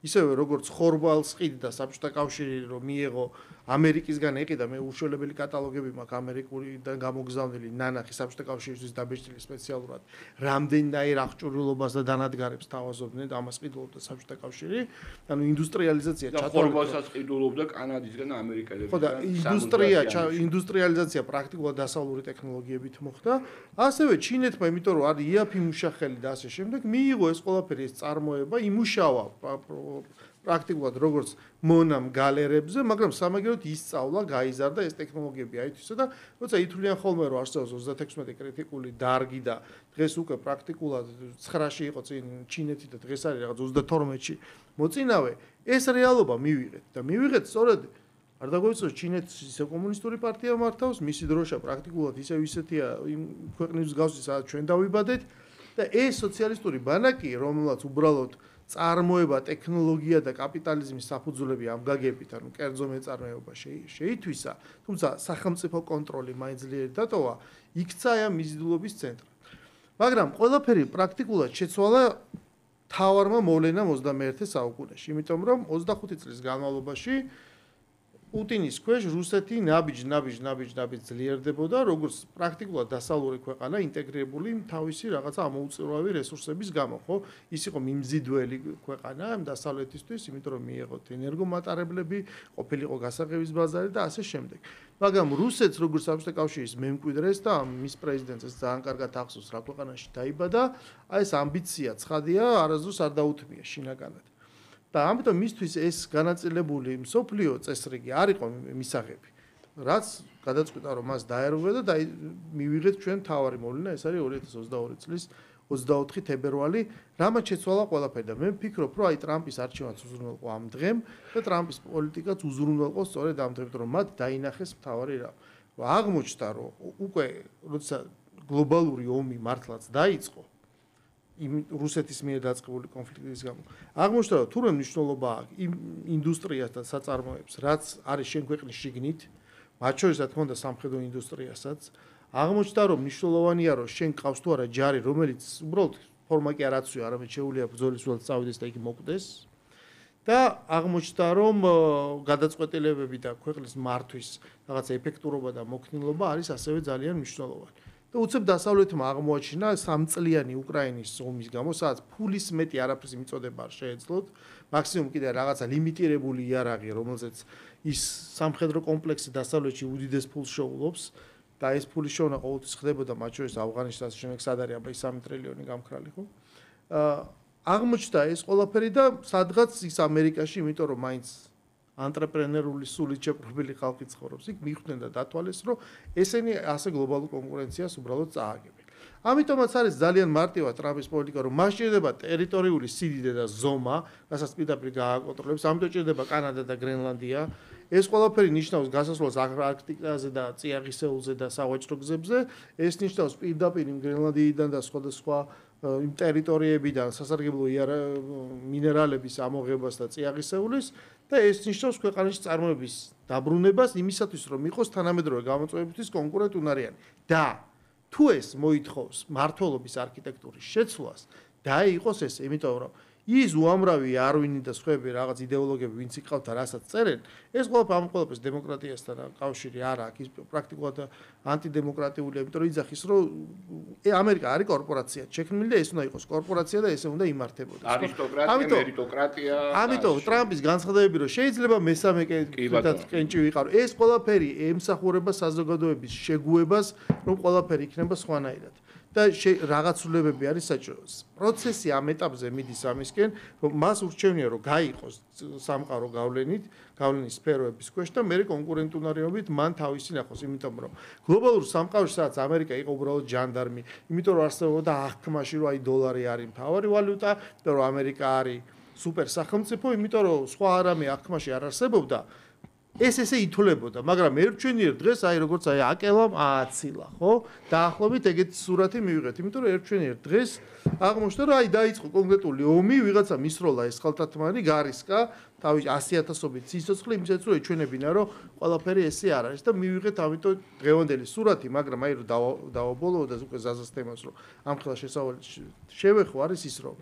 ისევე როგორც ხორბალს ყიდდა და საბჭოთა კავშირი რომ მიიღო ამერიკისგან ეყიდა მე უშუალებელი კატალოგები მაქვს ამერიკული და გამოგზავნილი ნანახი საბჭოთა კავშირისთვის დაბეჭდილი სპეციალურად რამდენიმე აღჭურვილობას და დანადგარებს თავაზობდნენ ამას ყიდულობდა საბჭოთა კავშირი ანუ ინდუსტრიალიზაცია ჩატარდა ხორბალსაც ყიდულობდა კანადისგან ამერიკელებისგან ხო და ინდუსტრიალიზაცია პრაქტიკულად დასავლური ტექნოლოგიებით მოხდა ასევე ჩინეთმა იმიტომ რომ არის იაფი მუშახელი და ასე შემდეგ მიიღო ეს ყველაფერი ეს წარმოება იმუშავა პრაქტიკულად როგორც მონამ გალერებზე, მაგრამ სამაგეროდ ისწავლა, გაიზარდა ეს ტექნოლოგიები აითვისა და როცა ითვლიან ხოლმე რომ არსებობს 36 კრიტიკული დარგი და დღეს უკვე პრაქტიკულად 9-ში იყო წინ ჩინეთი და დღეს არის რაღაც 32-ში მოწინავე, ეს რეალობა მივიღეთ და მივიღეთ სწორედ არ დაგვეცოს ჩინეთის ისე კომუნისტური პარტია მართავს, მისი დროშა პრაქტიკულად ისევ ისეთია იმ ქვეყნის მსგავსი, სადაც ჩვენ დავიბადეთ და ეს სოციალისტური ბანაკი, რომელსაც უბრალოდ წარმოება, ტექნოლოგია და კაპიტალიზმის საფუძვლები ამ გაგებით, ანუ კერძო მეწარმეობა შეითვისა, თუმცა სახელმწიფო კონტროლი მაინც ძლიერი დატოვა, იქცა ამ მიზიდულობის ცენტრად. მაგრამ ყველაფერი პრაქტიკულად შეცვალა მთავარმა მოვლენამ 21 საუკუნეში, იმიტომ რომ 25 წლის განმავლობაში პუტინის ქვეშ რუსეთი ნაბიჯ ძლიერდებოდა, როგორც პრაქტიკულად დასავლური ქვეყანა ინტეგრირებული თავისი რაღაცა ამოუწურავი რესურსების გამო, ხო? ის იყო მიმზიდველი ქვეყანა ამ დასავლეთისთვის, იმიტომ რომ მიიღოთ ენერგომატარებლები, ყოფილიყო გასაღების ბაზარი და ასე შემდეგ. მაგრამ რუსეთს როგორც საბჭოთა კავშირის მემკვიდრეს და მის პრეზიდენტს ძალიან კარგად ახსოვს რა ქვეყანაში დაიბადა, აი ეს ამბიცია ცხადია, არასდროს არ დაუთმია შინაგანად. და ამიტომ მისთვის ეს განაწილებული მსოფლიო წესრიგი არ იყო მისაღები. რაც გადაწყვიტა რომ მას დაერღვა და მივიღეთ ჩვენ თავარი მოვლენა, ეს არის 2022 წლის 24 თებერვალი, რამაც შეცვალა ყველაფერი და მე ვფიქრობ, რომ აი ტრამპის არჩევანს უზრუნველყო ამ დღემ და ტრამპის პოლიტიკაც უზრუნველყო სწორედ ამ დღემ, რომ მათ დაინახეს მთავარი რა. აღმოჩნდა, რომ უკვე როცა გლობალური ომი მართლაც დაიწყო იმ რუსეთის მიერ დაწყებული კონფლიქტის გამო. აღმოჩნდა, რომ თურმე მნიშვნელობა აქვს იმ ინდუსტრიას და საწარმოებს, რაც არის შენ ქვეყნის შიგნით, მათ შორის რა თქმა უნდა სამხედრო ინდუსტრიასაც. აღმოჩნდა, რომ მნიშვნელოვანია, რომ შენ ყავს თუ არა ჯარი, რომელიც უბრალოდ ფორმა კი არ აცვია, არამედ შეუძლია ბრძოლისულად წავიდეს და იქ მოკვდეს. და აღმოჩნდა, რომ გადაწყვეტილებები და ქვეყნის მართვის რაღაც ეფექტურობა და მოქნილობა არის ასევე ძალიან მნიშვნელოვანი. და უცებ დასავლეთმა აღმოაჩინა სამწლიანი უკრაინის ომის გამო, სადაც ფულის მეტი არაფრის მიწოდება არ შეეძლოთ, მაქსიმუმ კიდე რაღაცა ლიმიტირებული იარაღი, რომელზეც ის სამხედრო კომპლექსი დასავლეთში უდიდეს ფულს შეუძლობს და ეს ფულის შოვნა ყოველთვის ხდებოდა მათ შორის ავღანისტანს შემდეგ სად არის აბა 3 ტრილიონი გამქრალი ხო? აღმოჩნდა ეს ყველაფერი და სადღაც ის ამერიკაში, იმიტომ რომ მაინც ანტრეპრენერული სულით შეპყრობილი ხალხი ცხოვრობს იქ, მიხვდნენ და დათვალეს, რომ ესენი ასე გლობალურ კონკურენციას უბრალოდ წააგებენ. ამიტომაც არის ძალიან მარტივად ტრამპის პოლიტიკა, რომ მას სჭირდება ტერიტორიული სიდიდე და ზომა, რასაც პირდაპირ გააკონტროლებს, ამიტომ სჭირდება კანადა და გრენლანდია. ეს ყველაფერი ნიშნავს გასასვლელს არქტიკაზე და წიაღისეულზე და სავაჭრო გზებზე. ეს ნიშნავს პირდაპირ იმ გრენლანდიიდან და სხვადასხვა იმ ტერიტორიებიდან სასარგებლო მინერალების ამოღებას და წიაღისეულის და ეს ნიშნავს ქვეყანაში წარმოების დაბრუნებას იმისათვის, რომ იყოს თანამედროვე გამოწვევებისთვის კონკურენტუნარიანი. და თუ ეს მოითხოვს მართლობის არქიტექტურის შეცვლას, დაიყოს ეს, იმიტომ რომ ის უამრავი არვინი და სხვები რაღაც იდეოლოგები ვინც იყავთ და რასაც წერენ, ეს ყველაფერს დემოკრატიასთან კავშირი არ აქვს, ის პრაქტიკულად ანტიდემოკრატიულია, იმიტომ რომ იძახის, რომ ამერიკა არის კორპორაცია, შექმნილი და ეს უნდა იყოს კორპორაცია და ესე უნდა იმართებოდეს. არისტოკრატია, მერიტოკრატია. ამიტომ ტრამპის განცხადებები, რომ შეიძლება მესამე კენჭი ვიყარო, ეს ყველაფერი ემსახურება საზოგადოების შეგუებას, რომ ყველაფერი იქნება სხვანაირად. და რაღაც სრულებები არის საჭირო. პროცესი ამ ეტაპზე მიდის ამისკენ, რომ მას ურჩევნია, რომ გაიყოს სამყარო გავლენის სფეროების ქვეშ და მე კონკურენტუნარიობით მან თავისი ნახოს, იმიტომ რომ გლობალურ სამყაროში სადაც ამერიკა იყო უბრალოდ ჟანდარმი, იმიტომ რომ არსებობდა აღქმაში, რომ აი დოლარი არის მთავარი ვალუტა, და რომ ამერიკა არის სუპერ სახელმწიფო, იმიტომ რომ სხვა არამე აღქმაში არ არსებობდა. ესე ითვლებოდა, მაგრამ ერთჩვენიერ დღეს აი როგორც აი აკელამ ააცილა, ხო? დაახლოებით ეგეთი სურათი მივიღეთ, იმიტომ რომ ერთჩვენიერ დღეს აღმოჩნდა, რომ აი დაიწყო კონკრეტული ომი, ვიღაცა მისროლა ეს ხალთათმანი, გარისკა, თავის 100,000-ობით სიცოცხლე, იმისაც რომ ეჩვენებინა, რომ ყველაფერი ესე არ არის და მივიღეთ ამიტომ დღევანდელი სურათი, მაგრამ აი რომ დავაბოლოო და უკვე ზაზას თემას რომ ამ ხელა შესავალი შევეხო არის ის, რომ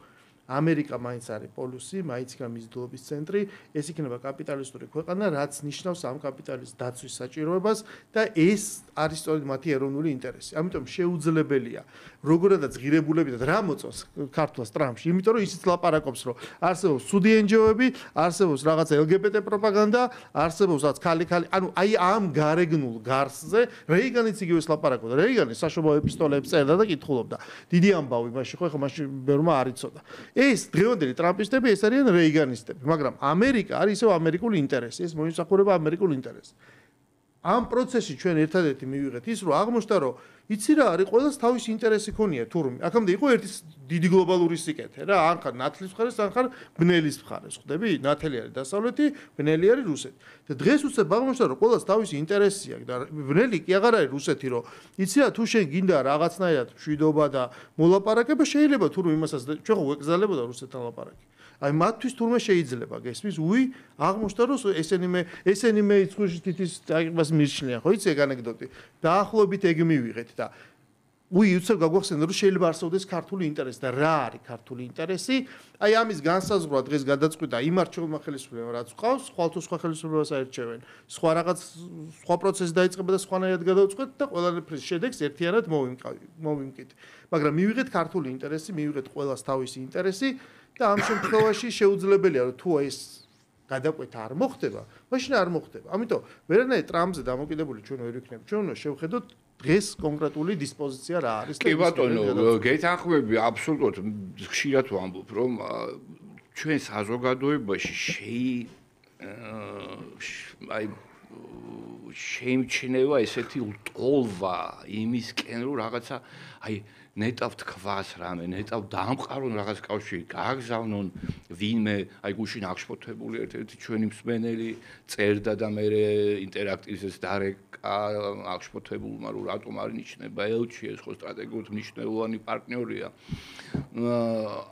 ამერიკა მაინც არის პოლუსი, მაინც იქნება მიზიდულობის ცენტრი, ეს იქნება კაპიტალისტური ქვეყანა, რაც ნიშნავს ამ კაპიტალიზმის დაცვის საჭიროებას და ეს არის სწორედ მათი ეროვნული ინტერესი. ამიტომ შეუძლებელია როგორადაც ღირებულებიდან რა მოწონს ქართლას ტრამპში, იმიტომ რომ ისიც ლაპარაკობს, რომ არსებობს ცუდი NGO-ები, არსებობს რაღაც LGBT პროპაგანდა, არსებობს რაც ქალი-ქალი, ანუ აი ამ გარეგნულ გარსზე რეიგანიც იგივეს ლაპარაკობდა. რეიგანი საშობაო ეპისტოლეებს წერდა და კითხულობდა. დიდი ამბავი მაშინ ხო, მაშინ ბევრმა არ იცოდა. ეს დღევანდელი ტრამპისტები ეს არიან რეიგანისტები, მაგრამ ამერიკა არის ისევ ამერიკული ინტერესი, ეს მოიმსახურება ამერიკულ ინტერესს. ამ პროცესში ჩვენ ერთადერთი მივიღეთ ის, რომ აღმოჩნდა, რომ იცი რა არის, ყველას თავისი ინტერესი ქონია თურმე. აქამდე იყო ერთი დიდი გლობალური სიკეთე რა, ან ხარ ნათლის მხარეს, ან ხარ ბნელის მხარეს, ხვდები? ნათელი არის დასავლეთი, ბნელი არის რუსეთი. და დღეს უცებ აღმოჩნდა, რომ ყველას თავისი ინტერესი აქვს და ბნელი კი აღარ არის რუსეთი, რომ იცი რა, თუ შენ გინდა რაღაცნაირად მშვიდობა და მოლაპარაკება, შეიძლება თურმე იმასაც ჩვენ ხო ვეკზალებოდა რუსეთთან ლაპარაკი. აი მათთვის თურმე შეიძლება გესმის, აღმოჩნდა, რომ ესენი მე იცხვიში თითის დაიღებას მირჩნიან, ხო იცი ეგ ანეკდოტი. დაახლოებით ეგ მივიღეთ და უცებ გაგვახსენდა, რომ შეიძლება არსებობდეს ქართული ინტერესი და რა არის ქართული ინტერესი? აი ამის განსაზღვრა დღეს გადაწყვიტა იმ არჩეულმა ხელისუფლებამ, რაც ყავს, ხვალ თუ სხვა ხელისუფლებას აერჩევენ. სხვა პროცესი დაიწყება და სხვანაირად გადავწყვეტ და ყველაფრის შედეგს ერთიანად მოვიმკით. მაგრამ მივიღეთ ქართული ინტერესი, მივიღეთ ყველას თავისი ინტერესი და ამ შემთხვევაში შეუძლებელია, რომ თუ ეს გადაკვეთა არ მოხდება, მაშინ არ მოხდება. ამიტომ ვერანაირ ტრამპზე დამოკიდებული ჩვენ ვერ ვიქნებით. ჩვენ უნდა შევხედოთ დღეს კონკრეტული დისპოზიცია რა არის. კი ბატონო, გეთანხმები აბსოლუტურად ხშირად ვამბობ, რომ ჩვენ საზოგადოებაში შეიმჩნევა ესეთი ლტოლვა იმისკენ, რომ რაღაცა აი ნეტავ თქვას რამე, ნეტავ დაამყარონ რაღაც კავშირი, გააგზავნონ ვინმე, აი გუშინ აღშფოთებული ერთ-ერთი ჩვენი მსმენელი წერდა და მე ინტერაქტივზეც დარეკა აღშფოთებულმა, რომ რატომ არ ნიშნება ელჩი, ეს ხო სტრატეგიულად მნიშვნელოვანი პარტნიორია.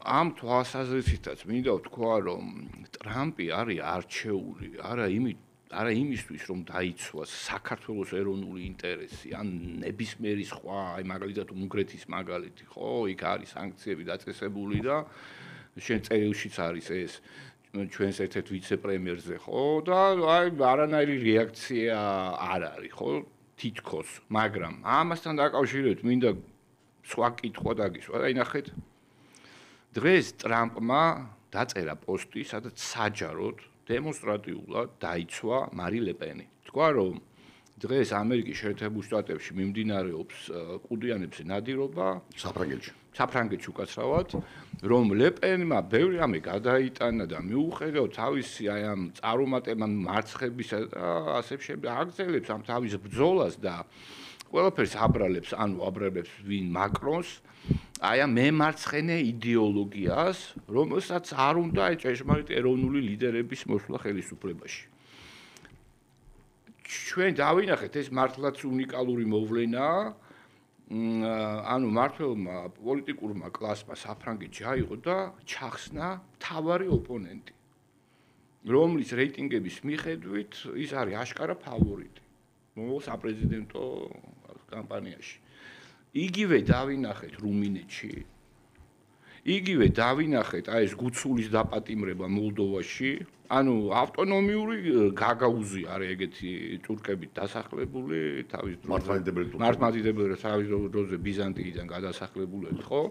ამ თვალსაზრისითაც მინდა ვთქვა, რომ ტრამპი არის არჩეული, არა იმისთვის, რომ დაიცვას საქართველოს ეროვნული ინტერესი, ან ნებისმიერი სხვა, აი მაგალითად უნგრეთის მაგალითი, ხო, იქ არის სანქციები დაწესებული და შენ წერილშიც არის ეს ჩვენს ერთ-ერთ ვიცე-პრემიერზე, ხო, და აი არანაირი რეაქცია არ არის, ხო? თითქოს, მაგრამ ამასთან დაკავშირებით მინდა სხვა კითხვა დაგისვა და ინახეთ დღეს ტრამპმა დაწერა პოსტი, სადაც საჯაროდ დემონსტრატიულად დაიცვა მარი ლეპენი. თქვა რომ დღეს ამერიკის შეერთებულ შტატებში მიმდინარეობს კუდიანებზე ნადირობა საფრანგეთში უკაცრავად, რომ ლეპენმა ბევრი რამე გადაიტანა და მიუხედავად თავისი აი ამ წარუმატებამ მარცხებისა და ასე შემდეგ აგრძელებს ამ თავის ბრძოლას და ყველაფერს აბრალებს ვინ მაკრონს აი ამ მემარცხენე იდეოლოგიას, რომელსაც არ უნდა ჭეშმარიტ ეროვნული ლიდერების მოსვლა ხელისუფლებაში. ჩვენ დავინახეთ ეს მართლაც უნიკალური მოვლენაა. ანუ მართლმა პოლიტიკურმა კლასმა საფრანგეთში აიღო და ჩახსნა მთავარი ოპონენტი, რომლის რეიტინგების მიხედვით ის არის აშკარა ფავორიტი მომავალ საპრეზიდენტო კამპანიაში. იგივე დავინახეთ რუმინეთში. იგივე დავინახეთ აი ეს გუცულის დაპატიმრება მოლდოვაში. ანუ ავტონომიური გაგაუზი არის ეგეთი თურქებით დასახლებული თავის მართლმადიდებელი თავის დროზე ბიზანტიიდან გადასახლებულები, ხო?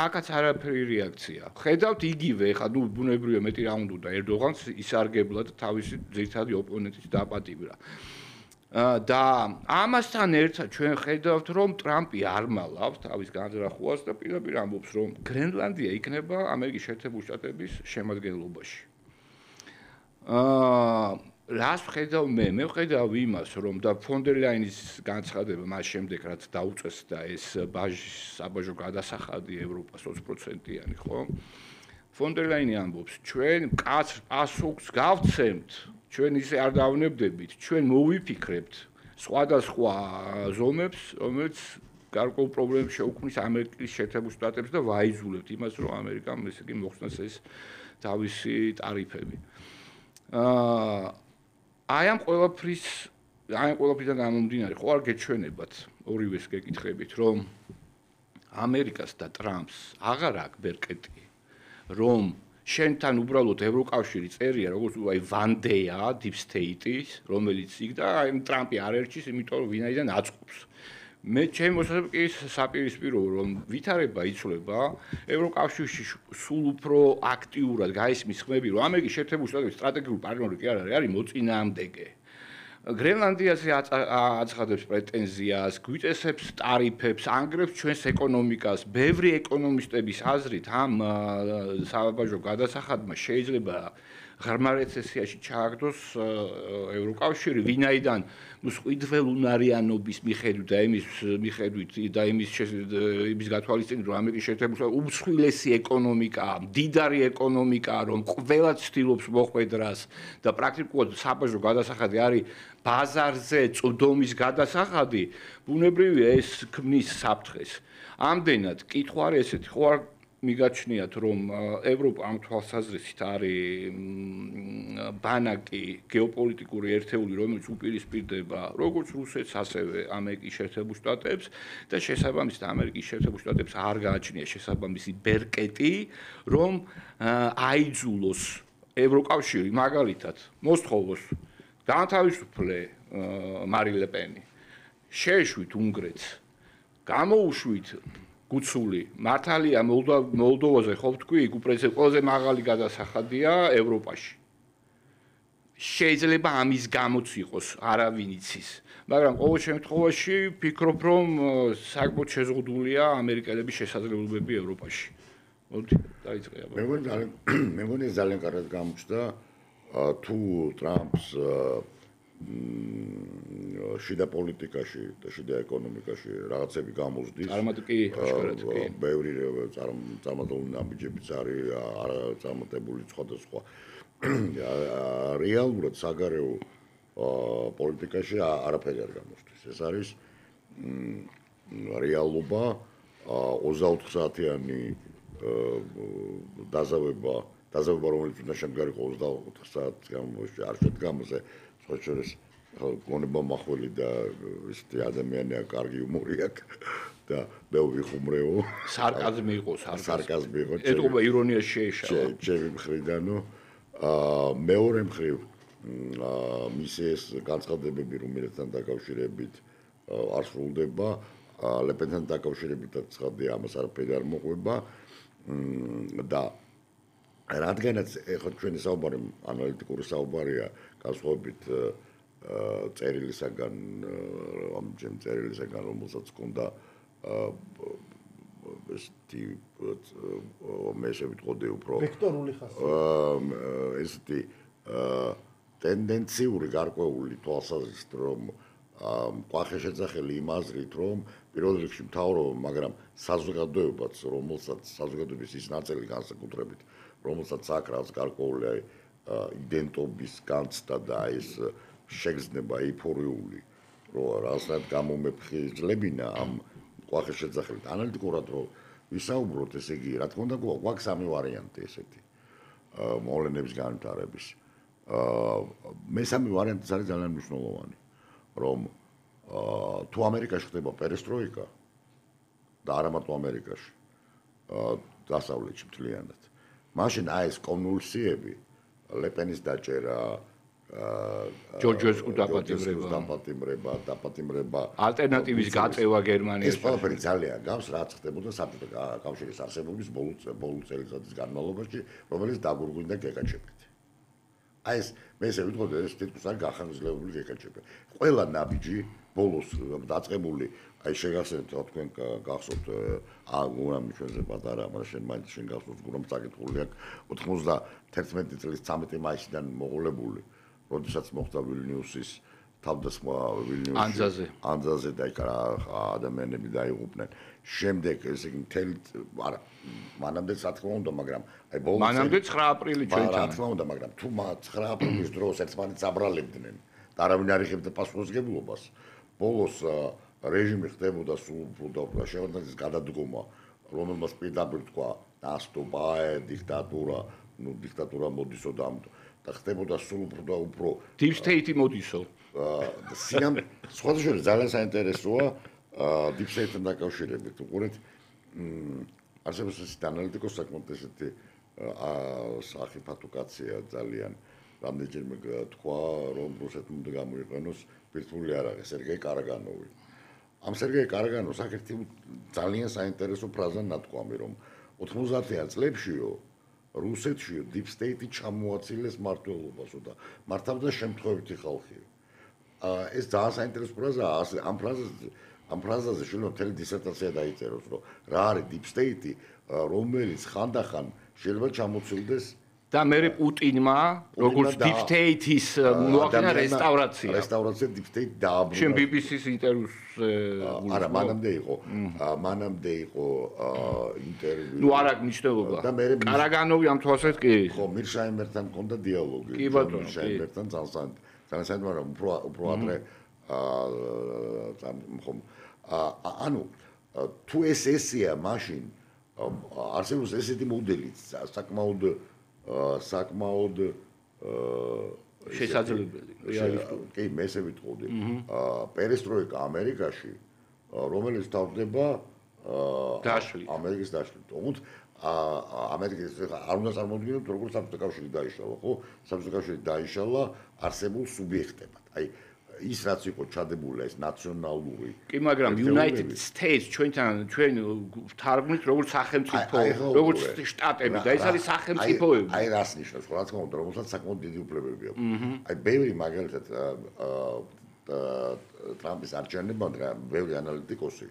აქაც არაფერი რეაქცია. ხედავთ იგივე, ხა ნუ ბუნებრივია მეტი რა უნდა ერდოღანს ისარგებლად თავისი ძირითადი ოპონენტის დაპატიმრა. და ამასთან ერთად ჩვენ ხედავთ რომ ტრამპი არ მალავს თავის განზრახულას და პირდაპირ ამბობს რომ გრენლანდია იქნება ამერიკის შეერთებული შტატების შემადგენლობაში. რას ვხედავ მე ვხედავ იმას რომ და ფონდერლაინის განცხადება მას შემდეგ რაც დაუწესდა ეს საბაჟო გადასახადი ევროპას 20%-იანი, ხო? ფონდერლაინი ამბობს ჩვენ კაცრ პასუხს გავცემთ, ჩვენ ისე არ დავნებდებით, ჩვენ მოვიფიქრებთ სხვადასხვა ზომებს, რომელიც გარკვეულ პრობლემებს შეუქმნის ამერიკის შეერთებულ შტატებს და ვაიზულებთ იმას, რომ ამერიკამ ესე იგი მოხსნას ეს თავისი ტარიფები. აი ამ ყველაფრიდან გამომდინარე, ხო არ გეჩვენებათ ორივეს გეკითხებით, რომ ამერიკას და ტრამპს აღარ აქვს ბერკეტი, რომ შენთან უბრალოდ ევროკავშირი წერია, როგორც აი ვანდეა, deep state-ის, რომელიც იქ და აი ტრამპი არ ერჩის, იმიტომ რომ ვინაიდან აწყობს. მე ჩემი მოსაზრებით საპირისპირო რომ ვითარება იცვლება ევროკავშირში სულ უფრო აქტიურად გაისმის ხმები, რომ ამერიკის შეერთებული შტატების სტრატეგიული პარტნიორი კი არ არის მოწინააღმდეგე. გრენლანდიაზე აცხადებს პრეტენზიას, გვიწესებს ტარიფებს, ანგრევს ჩვენს ეკონომიკას. ბევრი ეკონომისტების აზრით ამ საბაჟო გადასახადმა შეიძლება ღრმა რეცესიაში ჩააგდოს ევროკავშირი, ვინაიდან მსხვიდველ უნარიანობის მიხედვით და იმის გათვალისწინებით, რომ ამერიკის შეერთებული შტატები უმსხვილესი ეკონომიკაა, მდიდარი ეკონომიკაა, რომ ყველა ცდილობს მოხვედრას და პრაქტიკულად საბაჟო გადასახადი არის ბაზარზე წვდომის გადასახადი, ბუნებრივია ეს ქმნის საფრთხეს. ამდენად კითხვა არის ესეთი, ხო არ მიგაჩნიათ რომ ევროპა ამ თვალსაზრისით არის ბანაკი გეოპოლიტიკური ერთეული, რომელიც უპირისპირდება როგორც რუსეთს, ასევე ამერიკის შეერთებულ შტატებს და შესაბამისად ამერიკის შეერთებულ შტატებს არ გააჩნია შესაბამისი ბერკეტი, რომ აიძულოს ევროკავშირი მაგალითად მოსთხოვოს განთავისუფლე მარი ლეპენი, შეეშვით უნგრეთს, გამოუშვით გუცული, მართალია მოლდოვაზე ხო ვთქვი, იქ ყველაზე მაღალი გადასახადია ევროპაში. შეიძლება ამის გამოც იყოს, არავინ იცის, მაგრამ ყოველ შემთხვევაში ვფიქრობ, რომ საკმაოდ შეზღუდულია ამერიკელების შესაძლებლობები ევროპაში. მოდი, დაიწყე. მე მგონი ძალიან კარგად გამოჩნდა თუ ტრამპს შიდა პოლიტიკაში და შიდა ეკონომიკაში რაღაცები გამოსდის. წარმატებული აშკარად კი. ბევრი წარმატებული ნაბიჯებიც არის წარმატებული სხვადასხვა. რეალურად საგარეო პოლიტიკაში არაფერი არ გამოსდის. ეს არის რეალობა 24 საათიანი დაზავება, რომელიც უნდა შემდგარიყო 24 საათის განმავლობაში არ შედგამაზე, სწორედ გონება მახვილი და ესეთი ადამიანი აქვს, კარგი იუმორი აქვს და მე ვიხუმრეო. სარკაზმი იყო. სარკაზმი იყო. ეთყობა ირონია შეეშალა. ჩემი მხრიდანო, მეორე მხრივ მისი ეს განცხადებები, რომელთთან დაკავშირებით არ სრულდება, ლეპენთან დაკავშირებითაც ცხადია, ამას არაფერი არ მოყვება და რადგანაც ეხლა ჩვენი საუბარი ანალიტიკური საუბარია განსხვავებით წერილისაგან რომელსაც ჰქონდა ესეთი მე შევიტყოდი უფრო ვექტორული ხასიათი ესეთი ტენდენციური გარკვეული თვალსაზრისით რომ ყვახე შეძახელი იმ აზრით რომ პირველ რიგში მთავრობა მაგრამ საზოგადოებაც რომელსაც საზოგადოების ის ნაწილი განსაკუთრებით რომელსაც აქ რაც გარკვეული იდენტობის განცდა და ეს შეგრძნება ეიფორიული რომ რასაც გამომეფხიზლებინა ამ ყვახე შეძახელით ანალიტიკურად რომ ვისაუბროთ ესე იგი რა თქმა უნდა გვაქვს სამი ვარიანტი ესეთი მოვლენების განვითარების მესამე ვარიანტიც არის ძალიან მნიშვნელოვანი რომ თუ ამერიკაში ხდება პერესტროიკა და არა მარტო ამერიკაში დასავლეთში მთლიანად მაშინ აი ეს კონვულსიები ლეპენის დაჭერა ჯორჯესკუს დაპატიმრება ალტერნატივის გაწევა გერმანიაში ეს ყველაფერი ძალიან გავს რაც ხდებოდა საბჭოთა კავშირის არსებობის ბოლო წელიწადის განმავლობაში რომელიც დაგურგვინდა გეკაჩეპით აი ეს მე ესე ვიტყოდი ეს თითქოს არ გახანგრძლივებული გეკაჩეპე ყველა ნაბიჯი ბოლოს დაწყებული აი შეგახსენებთ რა თქვენ გახსოვთ გურამ ჩვენზე პატარა მაგრამ შენ მაინც შენ გახსოვთ გურამ წაკითხული აქ 91 წლის 13 მაისიდან მოყოლებული როდესაც მოხდა ვილნიუსის თავდასხმა ვილნიუსში ანძაზე და იქ ადამიანები დაიღუპნენ შემდეგ ესე იგი მთელი არა მანამდე რა თქმა უნდა მაგრამ აი ბოლოს მანამდე 9 აპრილი ჩვენთან რა თქმა უნდა მაგრამ თუ 9 აპრილის დროს ერთმანეთს აბრალებდნენ და არავინ არ იღებდა პასუხისმგებლობას ბოლოს რეჟიმი ხდებოდა სულ უფრო შეერთების გადადგომა რომელმაც პირდაპირ თქვა ნასტობა დიქტატურა ნუ დიქტატურა მოდისოდა და ხდებოდა სულ უფრო deep state-ი მოდისო სხვათა შორის ძალიან საინტერესოა deep state-თან დაკავშირებით უყურეთ არსებობს ესეთი ანალიტიკოსი საკმაოდ ესეთი საფათო კაცია ძალიან რამდენჯერმე თქვა რომ რუსეთმა უნდა გამოიყენოს ბირთვული არაღი სერგეი კარაგანოვი ამ სერგეი კარაგანოვს აქ ძალიან საინტერესო ფრაზა ნათქვამი რომ 90-იან წლებშიო რუსეთშიო deep state-ი ჩამოაცილეს მმართველობასო და მართავდა შემთხვევითი ხალხიო ეს ძალიან საინტერესო ფრაზაა ამ ფრაზაზე შეიძლება მთელი დისერტაცია დაიწეროს რომ რა არის deep state-ი რომელიც ხანდახან შეიძლება ჩამოცილდეს და მე პუტინმა როგორც deep state-ის მოახდინა რესტავრაცია deep state დააბრუნა შენ BBC-ს ინტერვიუს არა მანამდე იყო ინტერვიუ ნუ არა მნიშვნელობა კარაგანოვი ამ თვალსაზრისით კი ხო მირშაიმერთან მქონდა დიალოგი კი ბატონო მირშაიმერთან ძალიან საერთოდ მაგრამ უფრო ადრე ხომ ანუ თუ ეს ესეა მაშინ არსებობს ესეთი მოდელი საკმაოდ შესაძლებელი რეალისტური კი მე ესე ვიტყოდი პერესტროიკა ამერიკაში რომელიც თავდება ამერიკის დაშლით თუმცა ამერიკის არ უნდა წარმოვიდგინოთ როგორც საბჭოთა კავშირი დაიშალა ხო საბჭოთა კავშირი დაიშალა არსებულ სუბიექტებად აი ის რაც იყო ჩადებული ეს ნაციონალური კი მაგრამ United States ჩვენ თარგმნით როგორც სახელმწიფო როგორც შტატები და ეს არის სახელმწიფოები აი რას ნიშნავს რა თქმა უნდა რომელსაც საკმაოდ დიდი უფლებები აქვს აი ბევრი მაგალითად ტრამპის არჩევნებამდე ბევრი ანალიტიკოსი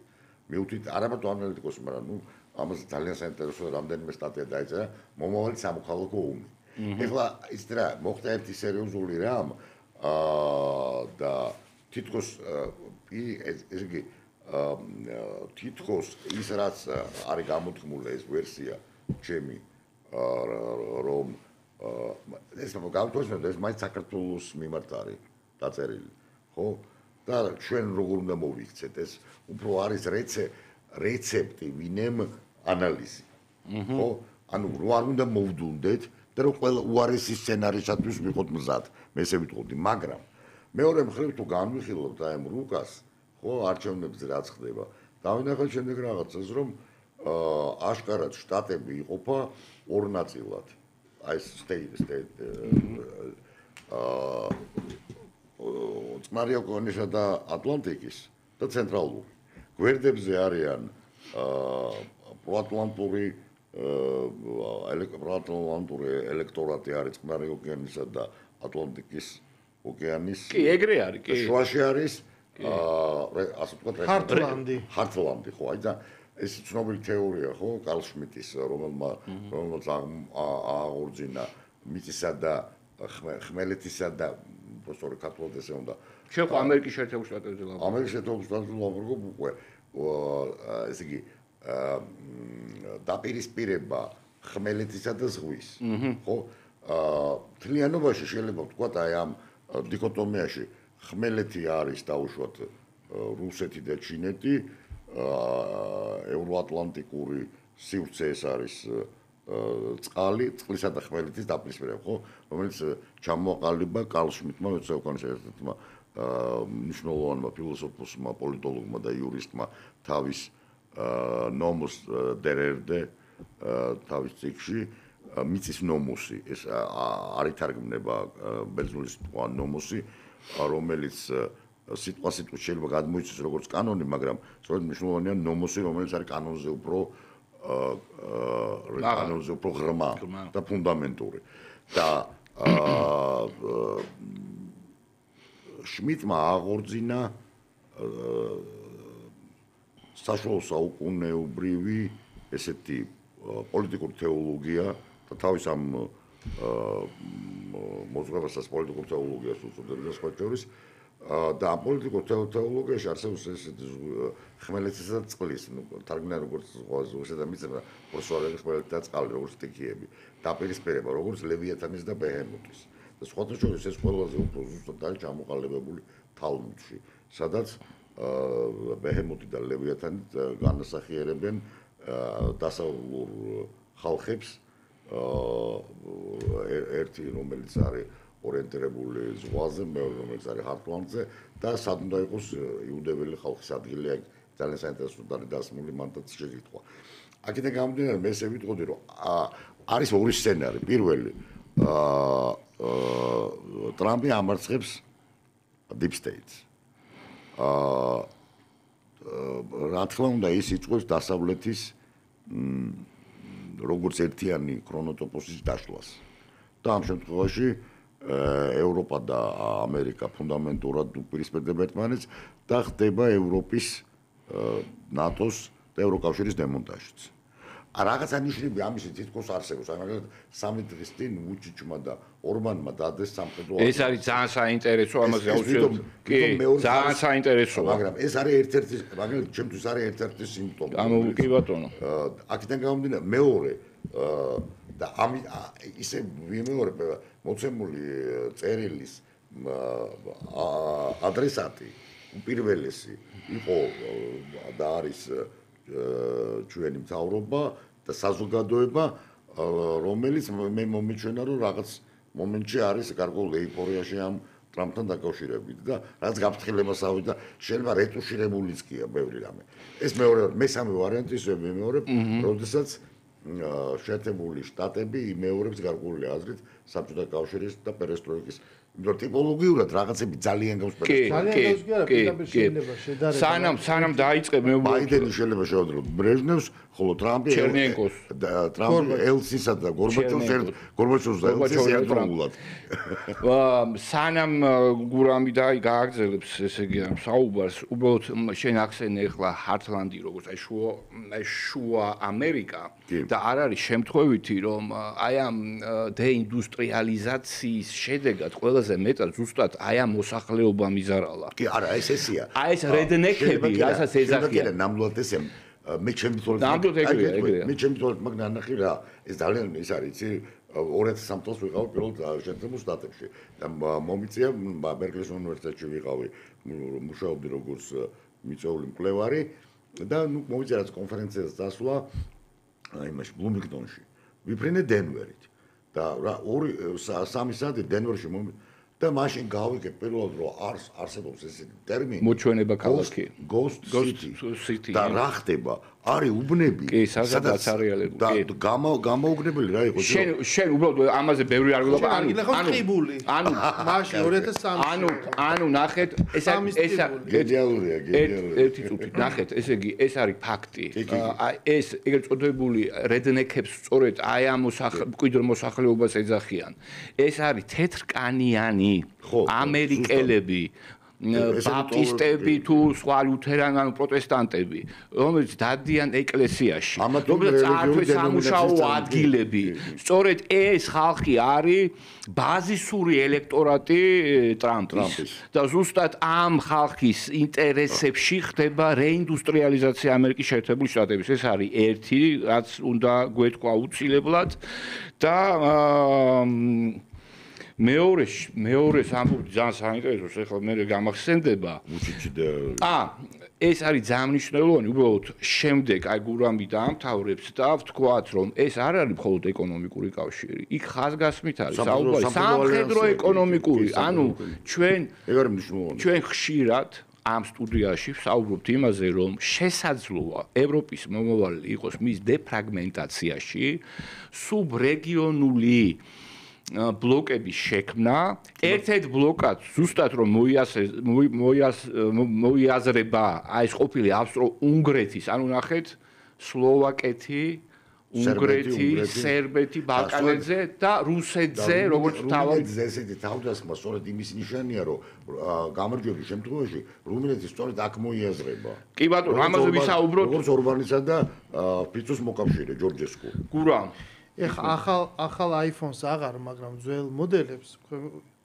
მიუთით არა მარტო ანალიტიკოსი მაგრამ ნუ ამაზე ძალიან საინტერესო რამდენიმე სტატია დაიწერა მომავალი სამოქალაქო ომი ეხლა ის რა მოხდა ერთი სერიოზული რამ და თითქოს ესე იგი თითქოს ის რაც არის გამოთქმული ეს ვერსია ჩემი რომ ეს გავთვალისწინოთ ეს მაინც საქართველოს მიმართ არის დაწერილი ხო და ჩვენ როგორ უნდა მოვიქცეთ ეს უფრო არის რეცეპტი ვინემ ანალიზი ხო ანუ რო არ უნდა მოვდუნდეთ და რომ ყველა უარესი სცენარისათვის ვიყოთ მზად მე ესე ვიტყოდი მაგრამ მეორე მხრივ თუ განვიხილოთ აი ამ რუკას ხო არჩევნებზე რაც ხდება დავინახეთ შემდეგ რაღაცას რომ აშკარად შტატები იყოფა ორ ნაწილად აი state წყნარი ოკეანისა და ატლანტიკის და ცენტრალური. გვერდებზე არიან პროატლანტური ელექტორატი არის წყნარი ოკეანისა და ატლანტიკის ოკეანის. კი, ეგრე არის, კი. შუაში არის ასე ვთქვათ, ჰარტლანდი, ხო, აი და ეს ცნობილი თეორია, ხო, კარლ შმიტის, რომელმაც აღორძინა მიწისა და ხმელეთისა და პროფესორი ქართულად ესე უნდა. შეყო ამერიკის შეერთებულ შტატებზე ლაპარაკობ. ამერიკის შეერთებულ შტატებზე ლაპარაკობ უკვე ესე იგი დაპირისპირება ხმელეთისა და ზღვის, ხო? თლიანობაში შეიძლება ვთქვათ აი ამ დიქოტომიაში ხმელეთი არის დაუშვათ რუსეთი და ჩინეთი, ევროატლანტიკური სივრცე ეს არის წყლისა და ხმელეთის დაპირისპირება, ხო? რომელიც ჩამოაყალიბა კარლ შმიტმა, მეცნიერების ერთ-ერთმა მნიშვნელოვანმა ფილოსოფოსმა, პოლიტოლოგმა და იურისტმა თავის ნომუს დერერდე თავის წიგნში მიწის ნომუსი, ეს არ ითარგმნება ბერძნულის სიტყვა ნომუსი, რომელიც სიტყვასიტყვით შეიძლება გადმოიცეს როგორც კანონი, მაგრამ სწორედ მნიშვნელოვანია ნომუსი, რომელიც არის კანონზე უფრო ღრმა და ფუნდამენტური. და შმიტმა აღორძინა საშუალო საუკუნეობრივი ესეთი პოლიტიკური თეოლოგია და თავის ამ მოძღვარებას პოლიტიკურ თეოლოგიას უწოდებდა სხვა შორის და ამ პოლიტიკურ თეოლოგიაში არსებობს ესეთი ხმელეთისა და წყლის, თარგმნა როგორც ზღვაზე და მიწება, პროფესორები ხმელეთი და წყალი, როგორც სტიქიები, დაპირისპირება, როგორც ლევიათანის და ბეჰემუთის. და სხვათა შორის ეს ყველაზე უფრო ზუსტად არის ჩამოყალიბებული თალმუდში, სადაც ბეჰემუთი და ლევიათანი განასახიერებენ დასავლურ ხალხებს, ერთი რომელიც არის ორიენტირებული ზღვაზე, მეორე რომელიც არის ჰარტლანდზე და სად უნდა იყოს იუდეველი ხალხის ადგილი, აქ ძალიან საინტერესოდ არის დასმული მანდაც შეკითხვა. აქედან გამომდინარე, მე ესე ვიტყოდი, რომ არის ორი სცენარი. პირველი, ტრამპი ამარცხებს deep states. რა თქმა უნდა, ის იწვევს დასავლეთის როგორც ერთიანი ქრონოტოპოსის დაშლას. და ამ შემთხვევაში ევროპა და ამერიკა ფუნდამენტურად უპირისპირდება ერთმანეთს და ხდება ევროპის, ნატოს და ევროკავშირის დემონტაჟიც. რაღაცა ნიშნები ამისი თითქოს არსებობს. აი მაგალითად, სამი დღის წინ ვუჩიჩმა და ორბანმა დადეს სამხედრო. ეს არის ძალიან საინტერესო, ამაზე აუცილებლად. კი, ძალიან საინტერესოა. მაგრამ ეს არის ერთ-ერთი, მაგალითად, ჩემთვის არის ერთ-ერთი სიმპტომი. კი ბატონო. აქედან გამომდინარე, მეორე და ისე ვიმეორებ მოცემული წერილის ადრესატი უპირველესი იყო და არის ჩვენი მთავრობა და საზოგადოება, რომელიც მე მომიჩვენა, რომ რაღაც მომენტში არის გარკვეულ ეიფორიაში ამ ტრამპთან დაკავშირებით და რაც გაფრთხილებას ავიდა, შეიძლება რეტუშირებულიც კია ბევრი რამე. ეს მეორე, მესამე ვარიანტი ისე ვიმეორებ, როდესაც შეერთებული შტატები იმეორებს გარკვეული აზრით საბჭოთა კავშირის და პერესტროიკის, იმიტომ ტიპოლოგიურად რაღაცები ძალიან სანამ დაიწყე მე ბაიდენი შეიძლება შევადროთ ბრეჟნევს, ხოლო ტრამპი ელცინსა და გორბაჩოვს და ელცინს ერთდროულად. სანამ გურამი გააგრძელებს ესე იგი ამ საუბარს, უბრალოდ შენ ახსენე ახლა ჰარტლანდი როგორც აი შუა ამერიკა და არ არის შემთხვევითი რომ აი ამ დეინდუსტრიალიზაციის შედეგად ყველაზე მეტად ზუსტად აი ამ მოსახლეობამ იზარალა. კი, არა, ეს ესეა. აი ეს რედნეკები, რასაც ეძახიან. ნამდვილად ესე მე ჩემი თვალით მაგ ნანახი რა, ეს ძალიან ის არის, იცი, 2003 წელს ვიყავი პირველად შეერთებულ შტატებში და მომიწია ბერკლის უნივერსიტეტში ვიყავი, მუშაობდი როგორც მიწვეული მკვლევარი და ნუ მომიწია რაც კონფერენციას დასვლა იმაში ბლუმინგტონში. ვიფრინე დენვერით და რა 2-3 საათი დენვერში და მაშინ გავიგე პირველად რომ არსებობს ესეთი ტერმინი მოჩვენება ქალაქი ghost city და რა ხდება არის უბნები. კი, სადაც არეალები. და გამოუგნებელი რა იყო. შენ უბრალოდ ამაზე ბევრი არ გულობა. ანუ მაშინ 2003 ანუ ნახეთ, ეს გენიალურია. ერთი წუთი ნახეთ, ესე იგი ეს არის ფაქტი. ეს ეგრეთ წოდებული რედნეკებს სწორედ აი ამ მკვიდრ მოსახლეობას ეძახიან. ეს არის თეთრკანიანი ამერიკელები. ბაპტისტები თუ სხვა ლუთერანი პროტესტანტები, რომელიც დადიან ეკლესიაში, რომელიც წართვის სამუშაო ადგილები. სწორედ ეს ხალხი არის ბაზისური ელექტორატი ტრამპის. და ზუსტად ამ ხალხის ინტერესებში ხდება რეინდუსტრიალიზაცია ამერიკის შეერთებული შტატების. ეს არის ერთი, რაც უნდა გვეთქვა უცილებლად და მეორე ამბობთ ძალიან საინტერესოს, ეხლა მე გამახსენდება. ეს არის ძალიან მნიშვნელოვანი, უბრალოდ შემდეგ აი გურამი დაამთავრებს და ვთქვათ, რომ ეს არ არის მხოლოდ ეკონომიკური კავშირი. იქ ხაზგასმით არის საუბარი სამხედრო ეკონომიკური. ანუ ჩვენ ხშირად ამ სტუდიაში ვსაუბრობთ იმაზე, რომ შესაძლოა ევროპის მომავალი იყოს მის დეფრაგმენტაციაში, სუბრეგიონული ბლოკების შექმნა, ერთ-ერთ ბლოკად ზუსტად რომ მოიაზრება აი ეს ყოფილი ავსტრო-უნგრეთის, ანუ ნახეთ, სლოვაკეთი, უნგრეთი, სერბეთი, ბალკანეთზე და რუსეთზე, როგორც თავად ესეთი თავდასხმა სწორედ იმის ნიშანია, რომ გამარჯვების შემთხვევაში რუმინეთი სწორედ აქ მოიაზრება. კი ბატონო, ამაზე ვისაუბროთ. როგორც ორბანისა და ფიცოს მოკავშირე ჯორჯესკუ. გურამ ეხლა ახალ iPhone-ს აღარ, მაგრამ ძველ მოდელებს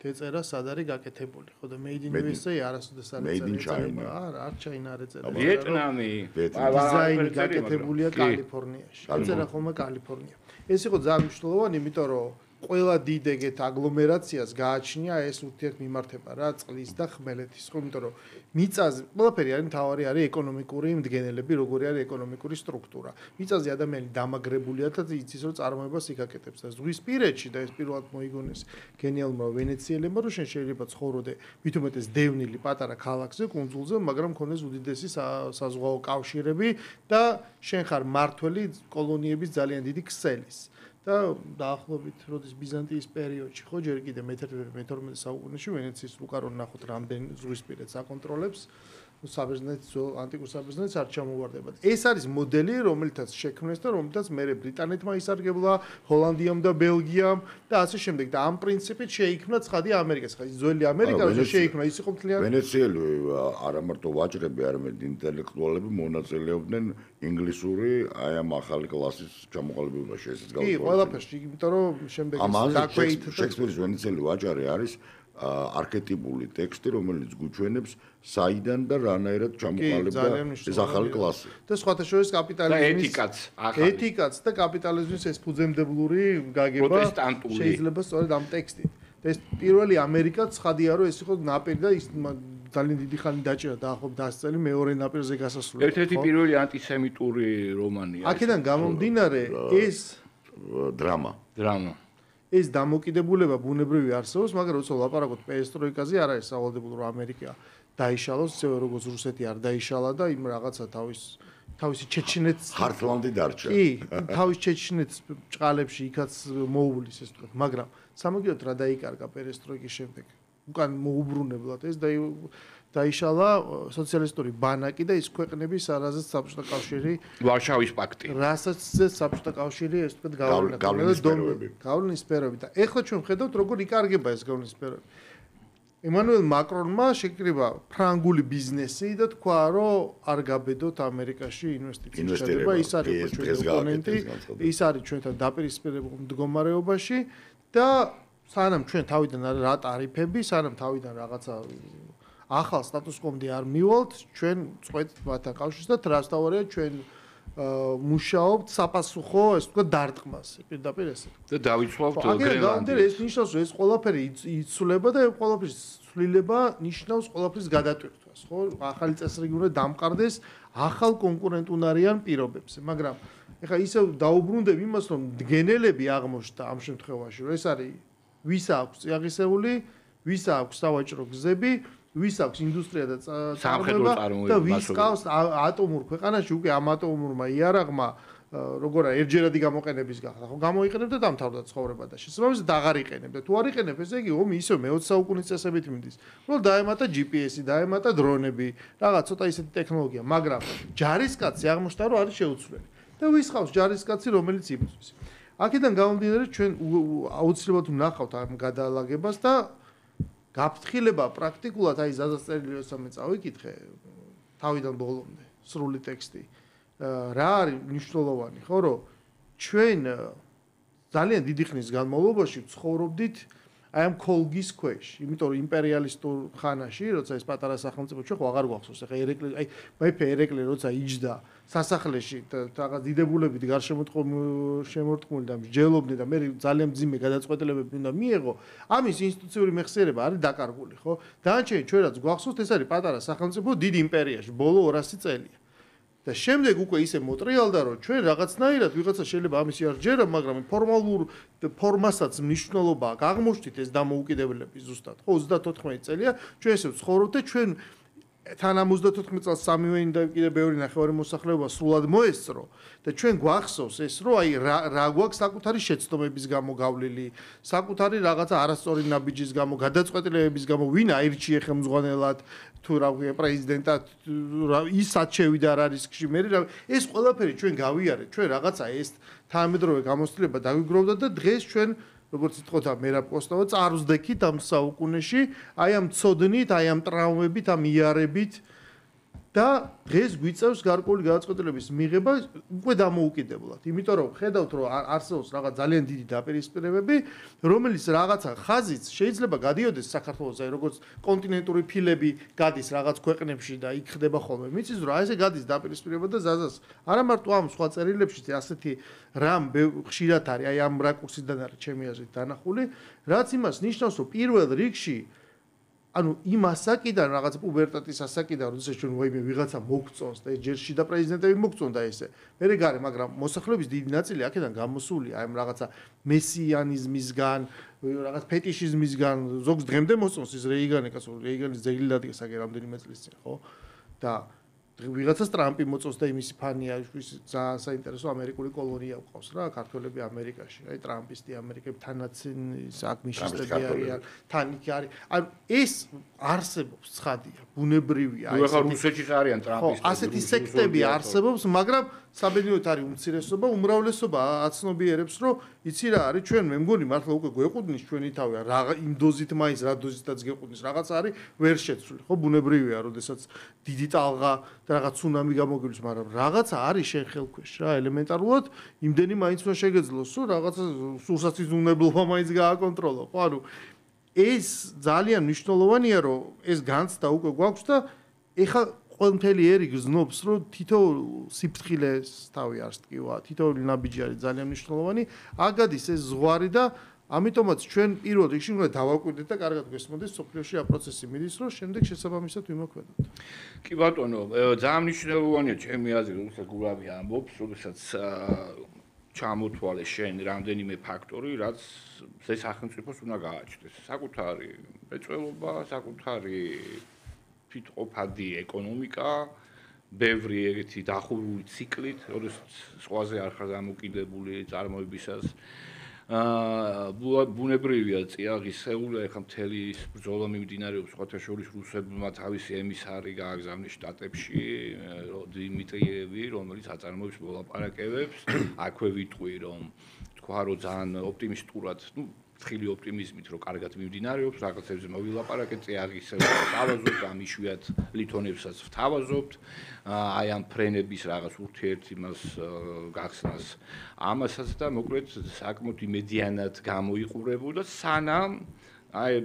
ეწერა სად არის გაკეთებული, ხო და made in USA არასოდეს არ ეწერა. არ ჩაინა არ ეწერა. ვიეტნამი. დიზაინი გაკეთებულია კალიფორნიაში. ეწერა ხოლმე კალიფორნია. ეს იყო ძალიან მნიშვნელოვანი, იმიტომ რომ ყველა დიდ ეგეთ აგლომერაციას გააჩნია ეს ურთიერთმიმართება რა წყლის და ხმელეთის, ხო, იმიტომ რომ მიწაზე ყველაფერი არის მთავარი არის ეკონომიკური მდგენელები, როგორი არის ეკონომიკური სტრუქტურა. მიწაზე ადამიანი დამაგრებულია და იცის რომ წარმოებას იკაკეთებს და ზღვისპირეთში და ეს პირველად მოიგონეს გენიალურმა ვენეციელებმა, რომ შენ შეიძლება ცხოვროდე ვითომეტეს დევნილი პატარა ქალაქზე, კუნძულზე, მაგრამ მქონდეს უდიდესი საზღვაო კავშირები და შენ ხარ მართველი კოლონიების ძალიან დიდი ქსელის. და დაახლოებით როდის ბიზანტიის პერიოდში ხო ჯერ კიდე მე-12 საუკუნეში ვენეციის რუკარონ ნახოთ რამდენი ზღვისპირეთს აკონტროლებს საბერძნეთს ანტიკურ საბერძნეთს არ ჩამოვარდება. ეს არის მოდელი, რომელთაც შექმნეს და რომელთაც მე ბრიტანეთმა ისარგებლა, ჰოლანდიამ და ბელგიამ და ასე შემდეგ და ამ პრინციპით შეიქმნა ცხადი ამერიკას. ხა ძველი ამერიკა რო შეიქმნა, ის იყო მთლიანი ვენეციელი არა მარტო ვაჭრები, არამედ ინტელექტუალები მონაწილეობდნენ ინგლისური აი ამ ახალი კლასის ჩამოყალიბებაში, ესეც გავუშვათ. კი, ყველაფერში, იმიტომ რომ შემდეგ შექსპირის ვენეციელი ვაჭარი არის არქეტიპული ტექსტი, რომელიც გვჩვენებს საიდან და რანაირად ჩამოყალიბდა ეს ახალი კლასი. და სხვათა შორის კაპიტალიზმის ეთიკაც და კაპიტალიზმის ეს ფუძემდებლური გაგება შეიძლება სწორედ ამ ტექსტით. და ეს პირველი ამერიკა ცხადია რომ ეს იყო ნაპირი და ის ძალიან დიდი ხანი დაჭირა დაახლოებით 100 წელი მეორე ნაპირზე გასასვლელი. ერთ-ერთი პირველი ანტისემიტური რომანია. აქედან გამომდინარე ეს დრამა. ეს დამოკიდებულება ბუნებრივი არსებობს, მაგრამ როცა ვლაპარაკობთ პერესტროიკაზე, არ არის სავალდებულო რომ ამერიკა დაიშალოს, ისევე როგორც რუსეთი არ დაიშალა და იმ რაღაცა თავისი ჩეჩნეთს ხართლანდი დარჩა. კი, თავის ჩეჩნეთს ჭყალებში იქაც მოუვლის ეს თქვა, მაგრამ სამაგიეროდ რა დაიკარგა პერესტროიკის შემდეგ. უკან მოუბრუნებლად ეს დაიშალა სოციალისტური ბანაკი და ის ქვეყნები, სადაც საბჭოთა კავშირი ვარშავის პაქტი. რასაც საბჭოთა კავშირი ეს თქვა გავლენის სფეროები და ეხლა ჩვენ ვხედავთ როგორ იკარგება ეს გავლენის სფეროები. ემანუელ მაკრონმა შეკრიბა ფრანგული ბიზნესი და თქვა რომ არ გაბედოთ ამერიკაში ინვესტიციის ჩადება, ის არის ჩვენი ოპონენტი, ის არის ჩვენთან დაპირისპირებულ მდგომარეობაში და სანამ ჩვენ თავიდან რა ტარიფები, სანამ თავიდან რაღაცა ახალ სტატუს-კვომდე არ მივალთ, ჩვენ წვეთთ მათთან კავშირს და რასთავარია ჩვენ მუშაობთ საპასუხო, ეს თქვა დარტყმას, პირდაპირ ესე. და დავიცვალთ გრენლანდიას. ეს ნიშნავს, რომ ეს ყველაფერი იცვლება და ყველაფრის ცვლილება ნიშნავს ყველაფრის გადატვირთვას, ხო? ახალი წესრიგი უნდა დამყარდეს ახალ კონკურენტუნარიან პირობებზე, მაგრამ ეხლა ისევ დაუბრუნდებ იმას, რომ მდგენელები აღმოჩნდა ამ შემთხვევაში, რომ ეს არის ვის აქვს წიაღისეული, ვის აქვს სავაჭრო გზები ვის აქვს ინდუსტრია და სამხედრო წარმოება და ვის ყავს ატომურ ქვეყანაში უკვე ამ ატომურმა იარაღმა როგორ ერთჯერადი გამოყენების გახდა ხო გამოიყენებ და დამთავრდა ცხოვრება და შესაბამისად აღარ იყენებ და თუ არ იყენებ ესე იგი ომი ისევ მე-20 საუკუნის წესებით მიდის რომ დაემატა GPS-ი დაემატა დრონები რაღაც ცოტა ისეთი ტექნოლოგია მაგრამ ჯარისკაცი აღმოჩნდა რომ არის შეუცვლელი და ვის ყავს ჯარისკაცი რომელიც იბრძვის აქედან გამომდინარე ჩვენ აუცილებლად ვნახავთ ამ გადაალაგებას და გაფრთხილება პრაქტიკულად აი ზაზასწერილი როცა მე წავიკითხე თავიდან ბოლომდე სრული ტექსტი რა არის მნიშვნელოვანი ხო რომ ჩვენ ძალიან დიდი ხნის განმავლობაში ცხოვრობდით აი ამ კოლგის ქვეშ იმიტომ რომ იმპერიალისტურ ხანაში როცა ეს პატარა სახელმწიფო ჩვენ ხო აღარ გვახსოვს ახლა ერეკლე აი მეფე ერეკლე როცა იჯდა სასახლეში რაღაც დიდებულებით გარშემორტყმული და მსჯელობდნენ და მე ძალიან მძიმე გადაწყვეტილებები უნდა მიეღო ამის ინსტიტუციური მეხსიერება არის დაკარგული ხო დანარჩენი ჩვენ რაც გვახსოვთ ეს არის პატარა სახელმწიფო დიდ იმპერიაში ბოლო 200 წელია და შემდეგ უკვე ისე მოტრიალდა რომ ჩვენ რაღაცნაირად ვიღაცა შეიძლება ამისი არ ჯერა მაგრამ ფორმალურ ფორმასაც მნიშვნელობა აქვს აღმოჩნდით ეს დამოუკიდებლები ზუსტად ხო 34 წელია ჩვენ ესე ვცხოვრობთ და ჩვენ თან ამ 34 წელს სამივე და კიდე ბევრი ნახევარი მოსახლეობა სრულად მოესწრო და ჩვენ გვახსოვს ეს რომ აი რა გვაქვს საკუთარი შეცდომების გამო გავლილი საკუთარი რაღაცა არასწორი ნაბიჯის გამო გადაწყვეტილებების გამო ვინ აირჩიე ხელმძღვანელად თუ რა ვია პრეზიდენტად ისაც შევიდა რა რისკში მე ეს ყველაფერი ჩვენ გავიარეთ ჩვენ რაღაცა ეს თანამედროვე გამოცდილება დაგვიგროვდა და დღეს ჩვენ როგორც იტყოდა მერაბ კოსტავა წარვსდექით ამ საუკუნეში აი ამ ცოდნით აი ამ ტრავმებით ამ იარებით და დღეს გვიწევს გარკვეული გადაწყვეტილების მიღება უკვე დამოუკიდებლად იმიტომ რომ ხედავთ რომ არსებობს რაღაც ძალიან დიდი დაპირისპირებები რომელიც რაღაცა ხაზიც შეიძლება გადიოდეს საქართველოს აი როგორც კონტინენტური ფილები გადის რაღაც ქვეყნებში და იქ ხდება ხოლმე მიცის რომ აი ესე გადის დაპირისპირება და ზაზას არა მარტო ამ სხვა წერილებში ასეთი რამ ხშირად არის აი ამ რაკურსიდან არის ჩემი აზრით დანახული რაც იმას ნიშნავს რომ პირველ რიგში ანუ იმ ასაკიდან რაღაც პუბერტატის ასაკიდან როდესაც ჩვენ ვაიმე ვიღაცა მოგწონს და ჯერ შიდა პრეზიდენტები მოგწონდა ესე მე გარე მაგრამ მოსახლეობის დიდი ნაწილი აქედან გამოსული აი ამ რაღაცა მესიანიზმისგან რაღაც ფეტიშიზმისგან ზოგს დღემდე მოსწონს ის რეიგანი კაცო რეიგანის ძეგლი დადგეს აგერ რამდენიმე წლის წინ ხო და ვიღაცას ტრამპი მოწონს და იმისი ფანია ის ძალიან საინტერესო ამერიკული კოლონია ყავს რა ქართველები ამერიკაში აი ტრამპისტი ამერიკები თანაც საკმიშისტები არიან თან იქ არის ანუ ეს არსებობს ცხადია ბუნებრივია აი ახლა რუსეთშიც არიან ტრამპისტები ასეთი სექტები არსებობს მაგრამ საბედნიეროდ არის უმცირესობა უმრავლესობა აცნობიერებს რომ იცი რა არის ჩვენ მე მგონი მართლა უკვე გვეყუდნის ჩვენი თავი რა იმ დოზით მაინც რა დოზითაც გეყუდნის რაღაც არის ვერ შეცვლი ხო ბუნებრივია როდესაც დიდი ტალღა და რაღაც ცუნამი გამოგივლის მაგრამ რაღაცა არის შენ ხელქვეშ რა ელემენტარულად იმდენი მაინც უნდა შეგეძლოს რომ რაღაცა სულსაწინუნებლობა მაინც გააკონტროლო ხო ანუ ეს ძალიან მნიშვნელოვანია რომ ეს განცდა უკვე გვაქვს და ეხა ყველმთელი ერი გზნობს რომ თითო სიფრთხილეს თავი არს ტკივა თითოეული ნაბიჯი არის ძალიან მნიშვნელოვანი აგადის ეს ზღვარი და ამიტომაც ჩვენ პირველ რიგში უნდა დავაკვირდეთ და კარგად გვესმოდეს სოფლიოში ამ პროცესი მიდის რომ შემდეგ შესაბამისად ვიმოქმედოთ კი ბატონო ძალიან მნიშვნელოვანია ჩემი აზრით როცა გურავი ამბობს როდესაც ჩამოთვალე შენ რამდენიმე ფაქტორი რაც ეს სახელმწიფოს უნდა გააჩნდეს საკუთარი ეწველობა საკუთარი თვითყოფადი ეკონომიკა, ბევრი ეგეთი დახურული ციკლით, როდესაც სხვაზე არ ხარ დამოკიდებული წარმოებისას. ბუნებრივია წიაღისეული, ეხლა მთელი ბრძოლა მიმდინარეობს სხვათა შორის რუსებმა თავისი ემისარი გააგზავნეს შტატებში, დიმიტრიევი, რომელიც აწარმოებს მოლაპარაკებებს, აქვე ვიტყვი რომ თქვა რომ ძალიან ოპტიმისტურად, ხილი ოპტიმიზმით რომ კარგად მიმდინარეობს, რაღაცებზე მოვილაპარაკეთ, წიაღისეულს ვთავაზობთ, ამ იშვიათ ლითონებსაც ვთავაზობთ, აი ამ ფრენების რაღაც ურთიერთობას გახსნას ამასაც და მოკლედ საკმაოდ იმედიანად გამოიყურებოდა სანამ აი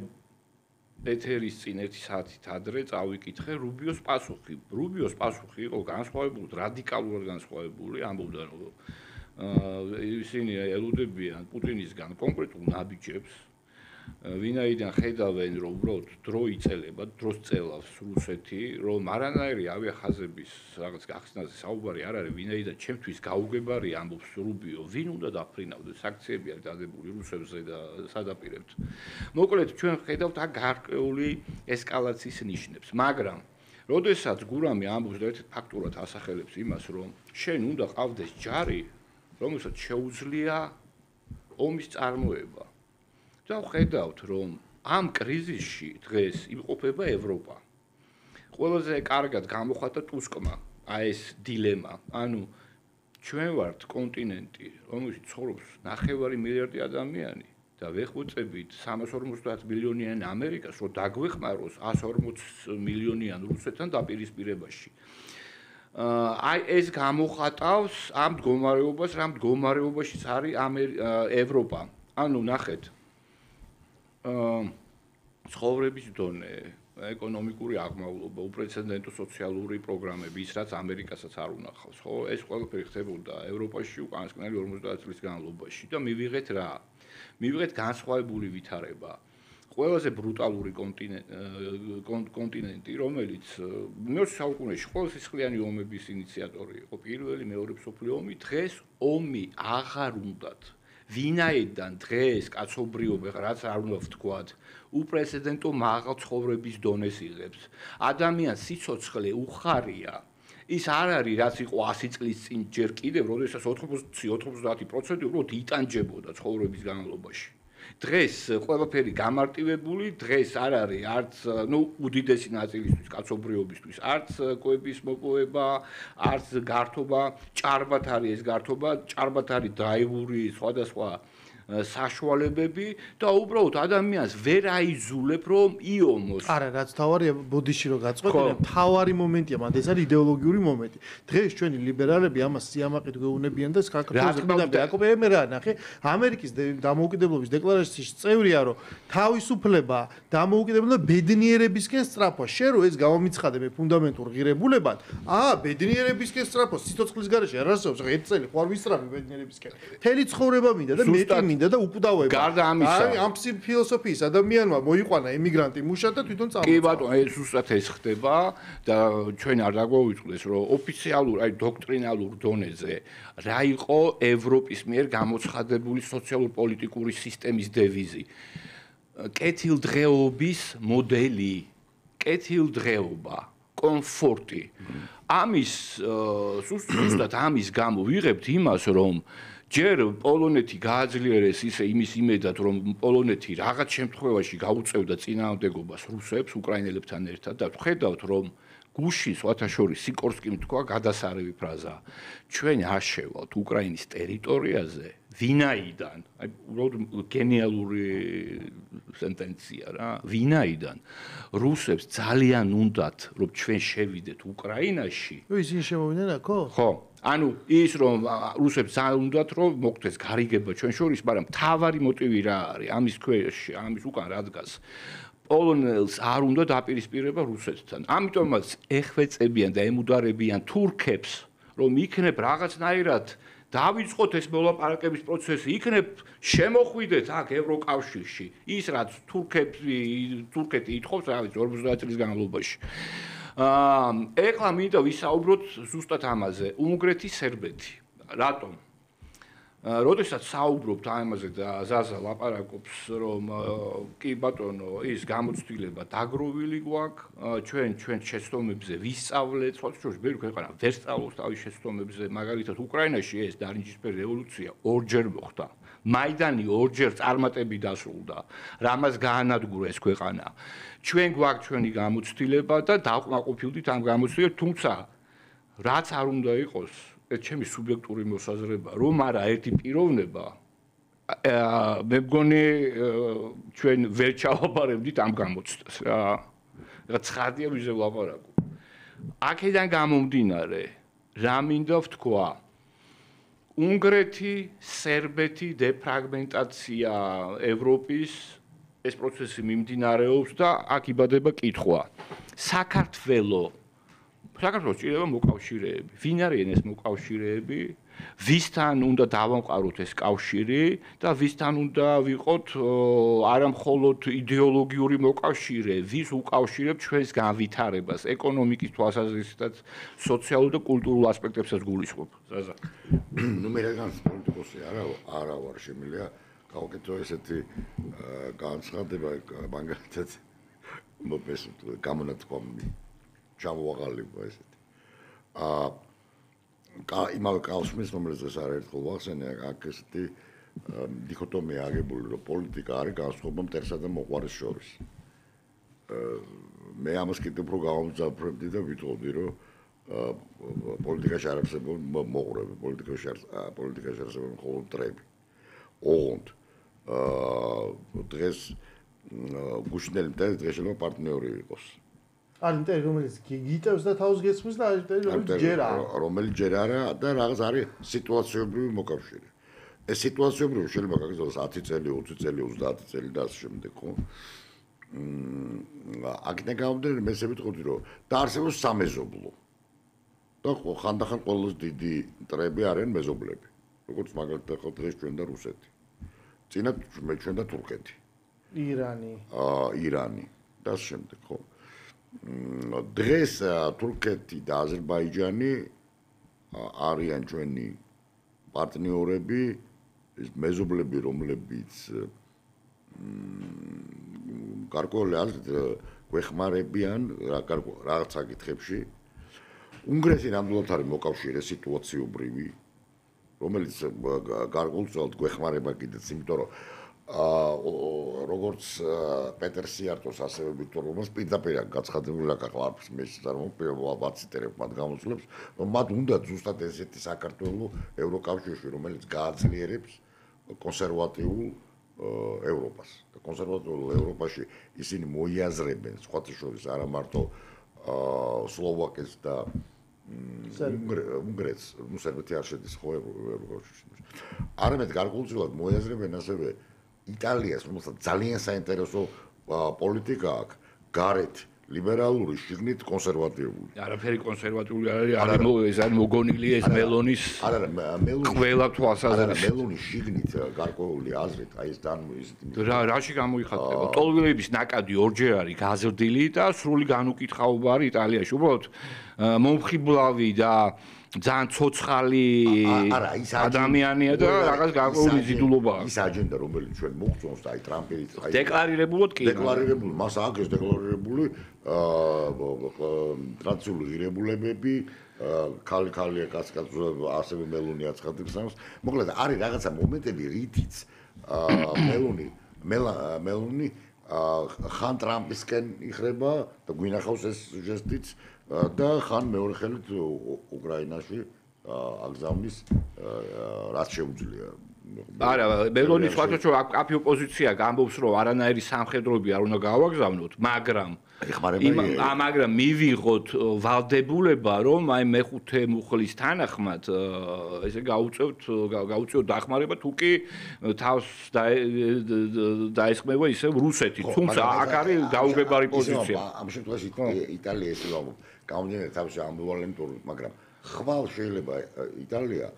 ეთერის წინ 1 საათით ადრე წავიკითხე რუბიოს პასუხი. რუბიოს პასუხი იყო განსხვავებული, რადიკალურად განსხვავებული, ამბობდა რომ ისინი ელოდებიან პუტინისგან კონკრეტულ ნაბიჯებს ვინაიდან ხედავენ რომ უბრალოდ დრო იწელება, დროს წელავს რუსეთი, რომ არანაირი ავიახაზების რაღაც გახსნაზე საუბარი არ არის, ვინაიდან ჩემთვის გაუგებარი ამბობს რუბიო, ვინ უნდა დაფრინავდეს, საქციები არის დადებული რუსებზე და სადაპირებთ. მოკლედ ჩვენ ხედავთ აქ გარკვეული ესკალაციის ნიშნებს, მაგრამ როდესაც გურამი ამბობს და ერთ ფაქტურად ასახელებს იმას, რომ შენ უნდა ყავდეს ჯარი, რომელსაც შეუძლია ომის წარმოება. და ხედავთ, რომ ამ კრიზისში დღეს იმყოფება ევროპა. ყველაზე კარგად გამოხატა ტუსკმა ეს დილემა. ანუ ჩვენ ვართ კონტინენტი, რომელშიც ცხოვრობს 9 მილიარდი ადამიანი და ვეხვეწებით 350 მილიონიან ამერიკას, რომ დაგვეხმაროს 140 მილიონიან რუსეთთან დაპირისპირებაში. აი ეს გამოხატავს ამ მდგომარეობას, რა მდგომარეობაშიც არის ევროპა. ანუ ნახეთ ცხოვრების დონე, ეკონომიკური აღმავლობა, უპრეცედენტო სოციალური პროგრამები, ის რაც ამერიკასაც არ უნახავს, ხო? ეს ყველაფერი ხდებოდა ევროპაში უკანასკნელი 50 წლის განმავლობაში და მივიღეთ რა? მივიღეთ განსხვავებული ვითარება. ყველაზე ბრუტალური კონტინენტი, რომელიც მე-20 საუკუნეში ყველა სისხლიანი ომების ინიციატორი იყო, პირველი, მეორე მსოფლიო ომი, დღეს ომი აღარ უნდათ. ვინაიდან დღეს კაცობრიობა რაც არ უნდა ვთქვათ, უპრეცედენტო მაღალ ცხოვრების დონეს იღებს. ადამიანს სიცოცხლე უხარია. ის არ არის რაც იყო 100 წლის წინ ჯერ კიდევ, როდესაც 80-90% უბრალოდ იტანჯებოდა ცხოვრების განმავლობაში. დღეს ყველაფერი გამარტივებული, დღეს არ არის არც უდიდესი ნაწილისთვის კაცობრიობისთვის, არც კვების მოპოვება, არც გართობა, ჭარბად არის ეს გართობა, ჭარბად არის დრაივური სხვადასხვა საშუალებები და უბრალოდ ადამიანს ვერ აიძულებ რომ იომოს. არა, რაც თავარია ბოდიში რომ გაწყვეტინა, თავარი მომენტია, მაგრამ ეს არის იდეოლოგიური მომენტი. დღეს ჩვენი ლიბერალები ამას სიამაყით გვეუბნებიან და საქართველოს აკოპერე რა ნახე, ამერიკის დამოუკიდებლობის დეკლარაციის წევრია, რომ თავისუფლება დამოუკიდებლობა ბედნიერებისკენ სწრაფვა. შენ რო ეს გამომიცხადე მე ფუნდამენტურ ღირებულებად, ბედნიერებისკენ სწრაფვა სიცოცხლის გარეშე არ არსებობს, ხა 1 წელი ხوار ვისწრაფი ბედნიერებისკენ. მთელი ცხოვრება მინდა და მეტი და უკდავება. გარდა ამისა, ამ ფილოსოფიის ადამიანმა მოიყვანა ემიგრანტი მუშა და თვითონ წამოწა. კი ბატონო, ეს ზუსტად ეს ხდება და ჩვენ არ დაგვაუწყდეს, რომ ოფიციალურ, აი დოქტრინალურ დონეზე რა იყო ევროპის მიერ გამოცხადებული სოციალურ-პოლიტიკური სისტემის დევიზი. კეთილდღეობის მოდელი, კეთილდღეობა, კომფორტი. ამის ზუსტად ამის გამო ვიღებთ იმას, რომ ჯერ პოლონეთი გააძლიერეს ისე იმის იმედად, რომ პოლონეთი რაღაც შემთხვევაში გაუწევდა წინააღმდეგობას რუსებს, უკრაინელებთან ერთად და ხედავთ, რომ გუშინ სხვათაშორის სიკორსკიმ თქვა გადასარევი ფრაზა. ჩვენ აშევავთ უკრაინის ტერიტორიაზე, ვინაიდან, აი უბრალოდ გენიალური სენტენცია რა, ვინაიდან რუსებს ძალიან უნდათ, რომ ჩვენ შევიდეთ უკრაინაში. ისინი შემოვიდნენ აქო? ხო. ანუ ის რომ რუსებს ძალიან უნდათ რომ მოხდეს გარიგება ჩვენ შორის, მაგრამ მთავარი მოტივი რა არის? ამის ქვეშ, ამის უკან რა დგას? პოლონელს არ უნდა დაპირისპირება რუსეთთან. ამიტომაც ეხვეწებიან და ემუდარებიან თურქებს, რომ იქნებ რაღაცნაირად დავიწყოთ ეს მოლაპარაკების პროცესი, იქნებ შემოხვიდეთ აქ ევროკავშირში. ის რაც თურქეთი ითხოვს, რა ვიცი 50 წლის განმავლობაში. ეხლა მინდა ვისაუბროთ ზუსტად ამაზე, უნგრეთი, სერბეთი. რატომ? როდესაც საუბრობთ ამაზე და ზაზა ლაპარაკობს, რომ კი ბატონო, ის გამოცდილება დაგროვილი გვაქვს, ჩვენ შეცდომებზე ვისწავლეთ, სხვადასხვა ბევრი ქვეყანა ვერ სწავლობს თავის შეცდომებზე, მაგალითად უკრაინაში ეს დარინჯისფერი რევოლუცია ორჯერ მოხდა. მაიდანი ორჯერ წარმატები დასრულდა. რამას გაანადგურა ეს ქვეყანა. ჩვენ გვაქვს ჩვენი გამოცდილება და დავკმაყოფილდით ამ გამოცდილებას, თუმცა რაც არ უნდა იყოს, ეს ჩემი სუბიექტური მოსაზრება, რომ არა ერთი პიროვნება, მე მგონი ჩვენ ვერ ჩავაბარებდით ამ გამოცდას რა. რა ცხადია ვიზე ვლაპარაკო. აქედან გამომდინარე, რა მინდა ვთქვა, უნგრეთი, სერბეთი, დეფრაგმენტაცია ევროპის ეს პროცესი მიმდინარეობს და აქ იბადება კითხვა. საქართველო საქართველოს ჭირდება მოკავშირეები. ვინ არიან ეს მოკავშირეები? ვისთან უნდა დავამყაროთ ეს კავშირი და ვისთან უნდა ვიყოთ არამხოლოდ იდეოლოგიური მოკავშირე, ვის უკავშირებთ ჩვენს განვითარებას, ეკონომიკის თვალსაზრისითაც, სოციალურ და კულტურულ ასპექტებსაც გულისხმობ. ზაზა. ნუ მე რადგან პოლიტიკოსი არა ვარ, შემიძლია გავაკეთო ესეთი განცხადება, მაგალითად მოპეს გამონათქვამი ჩამოვაღალიბა ესეთი. იმავე კავშირის, რომელიც ეს არაერთხელ ვახსენე, აქ ესეთი დიქოტომია აგებული, რომ პოლიტიკა არის განსხვავება მტერსა და მოყვარის შორის. მე ამას კიდევ უფრო გავამძაფრებდი და ვიტყოდი, რომ პოლიტიკაში არ არსებობს მოყვრები, პოლიტიკაში არსებობს მხოლოდ მტრები. ოღონდ დღეს გუშინდელი მტერი დღეს შეიძლება პარტნიორი იყოს. არის მტერი, რომელიც გიტევს და თავს გესმის და არის მტერი, რომელიც ჯერ არა. რომელიც ჯერ არა და რაღაც არის სიტუაციობრივი მოკავშირე. ეს სიტუაციობრივი შეიძლება გაგრძელოს 10 წელი, 20 წელი, 30 წელი და ასე შემდეგ, ხო? აქედან გამომდინარე მე ვიტყოდი, რომ დაარსებობს სამეზობლო. და ხანდახან ყველაზე დიდი მტრები არიან მეზობლები. როგორც მაგალითად ხო დღეს ჩვენ და რუსეთი. წინა ჩვენ და თურქეთი. ირანი და ასე შემდეგ, ხო? დღეს თურქეთი და აზერბაიჯანი არიან ჩვენი პარტნიორები, ეს მეზობლები, რომლებიც გარკვეული აზრით გვეხმარებიან რაღაც საკითხებში. უნგრეთი ნამდვილად არის მოკავშირე სიტუაციობრივი, რომელიც გარკვეულწილად გვეხმარება კიდეც, იმიტომ რომ როგორც პეტერ სიარტოს ასევე ვიქტორ ორბანს პირდაპირ გაცხადებული აქ ახლა მე ვაციტირებ მათ გამოსვლებს, რომ მათ უნდა ზუსტად ესეთი საქართველოს ევროკავშირში, რომელიც გააძლიერებს კონსერვატიულ ევროპას. და კონსერვატიულ ევროპაში ისინი მოიაზრებენ სხვათა შორის არა მარტო სლოვაკეთს და უნგრეთს, სერბეთი არ შედის ხო ევროკავშირში. არამედ გარკვეულწილად მოიაზრებენ ასევე იტალიას, რომელსაც ძალიან საინტერესო პოლიტიკა აქვს, გარეთ ლიბერალური, შიგნით კონსერვატიული. არაფერი კონსერვატიული არის არის მოგონილი ეს მელონის ყველა თვალსაზრისით. მელონის შიგნით გარკვეული აზრით, აი ეს რაში გამოიხატება? ტოლვილების ნაკადი ორჯერ არის გაზრდილი და სრული განუკითხაობა არის იტალიაში. უბრალოდ მომხიბლავი და ძალიან ცოცხალი ადამიანია და რაღაც გარკვეული ზიდულობა აქვს. ის აჯენდა, რომელიც ჩვენ მოგწონს, აი ტრამპი დეკლარირებულად კი. დეკლარირებული, მას აქვს დეკლარირებული ტრანსული ღირებულებები, ქალი-ქალია, კაცი-კაცი, ასევე მელონი აცხადებს ამას. მოკლედ არის რაღაცა მომენტები, რითიც მელონი ხან ტრამპისკენ იხრება და გვინახავს ეს ჟესტიც და ხან მეორე ხელით უკრაინაში აგზავნის რაც შეუძლია. არა, მელონის ვთქვათ, რომ აკი ოპოზიცია გამბობს, რომ არანაირი სამხედროები არ უნდა გავაგზავნოთ, მაგრამ მივიღოთ ვალდებულება, რომ აი მეხუთე მუხლის თანახმად ესე გაუწევთ დახმარება, თუ კი თავს დაესხმება ისევ რუსეთი, თუმცა აქ არის გაუგებარი პოზიცია. ამ შემთხვევაში იტალია ესე გამომდინარე თავში ამბივალენტური, მაგრამ ხვალ შეიძლება იტალია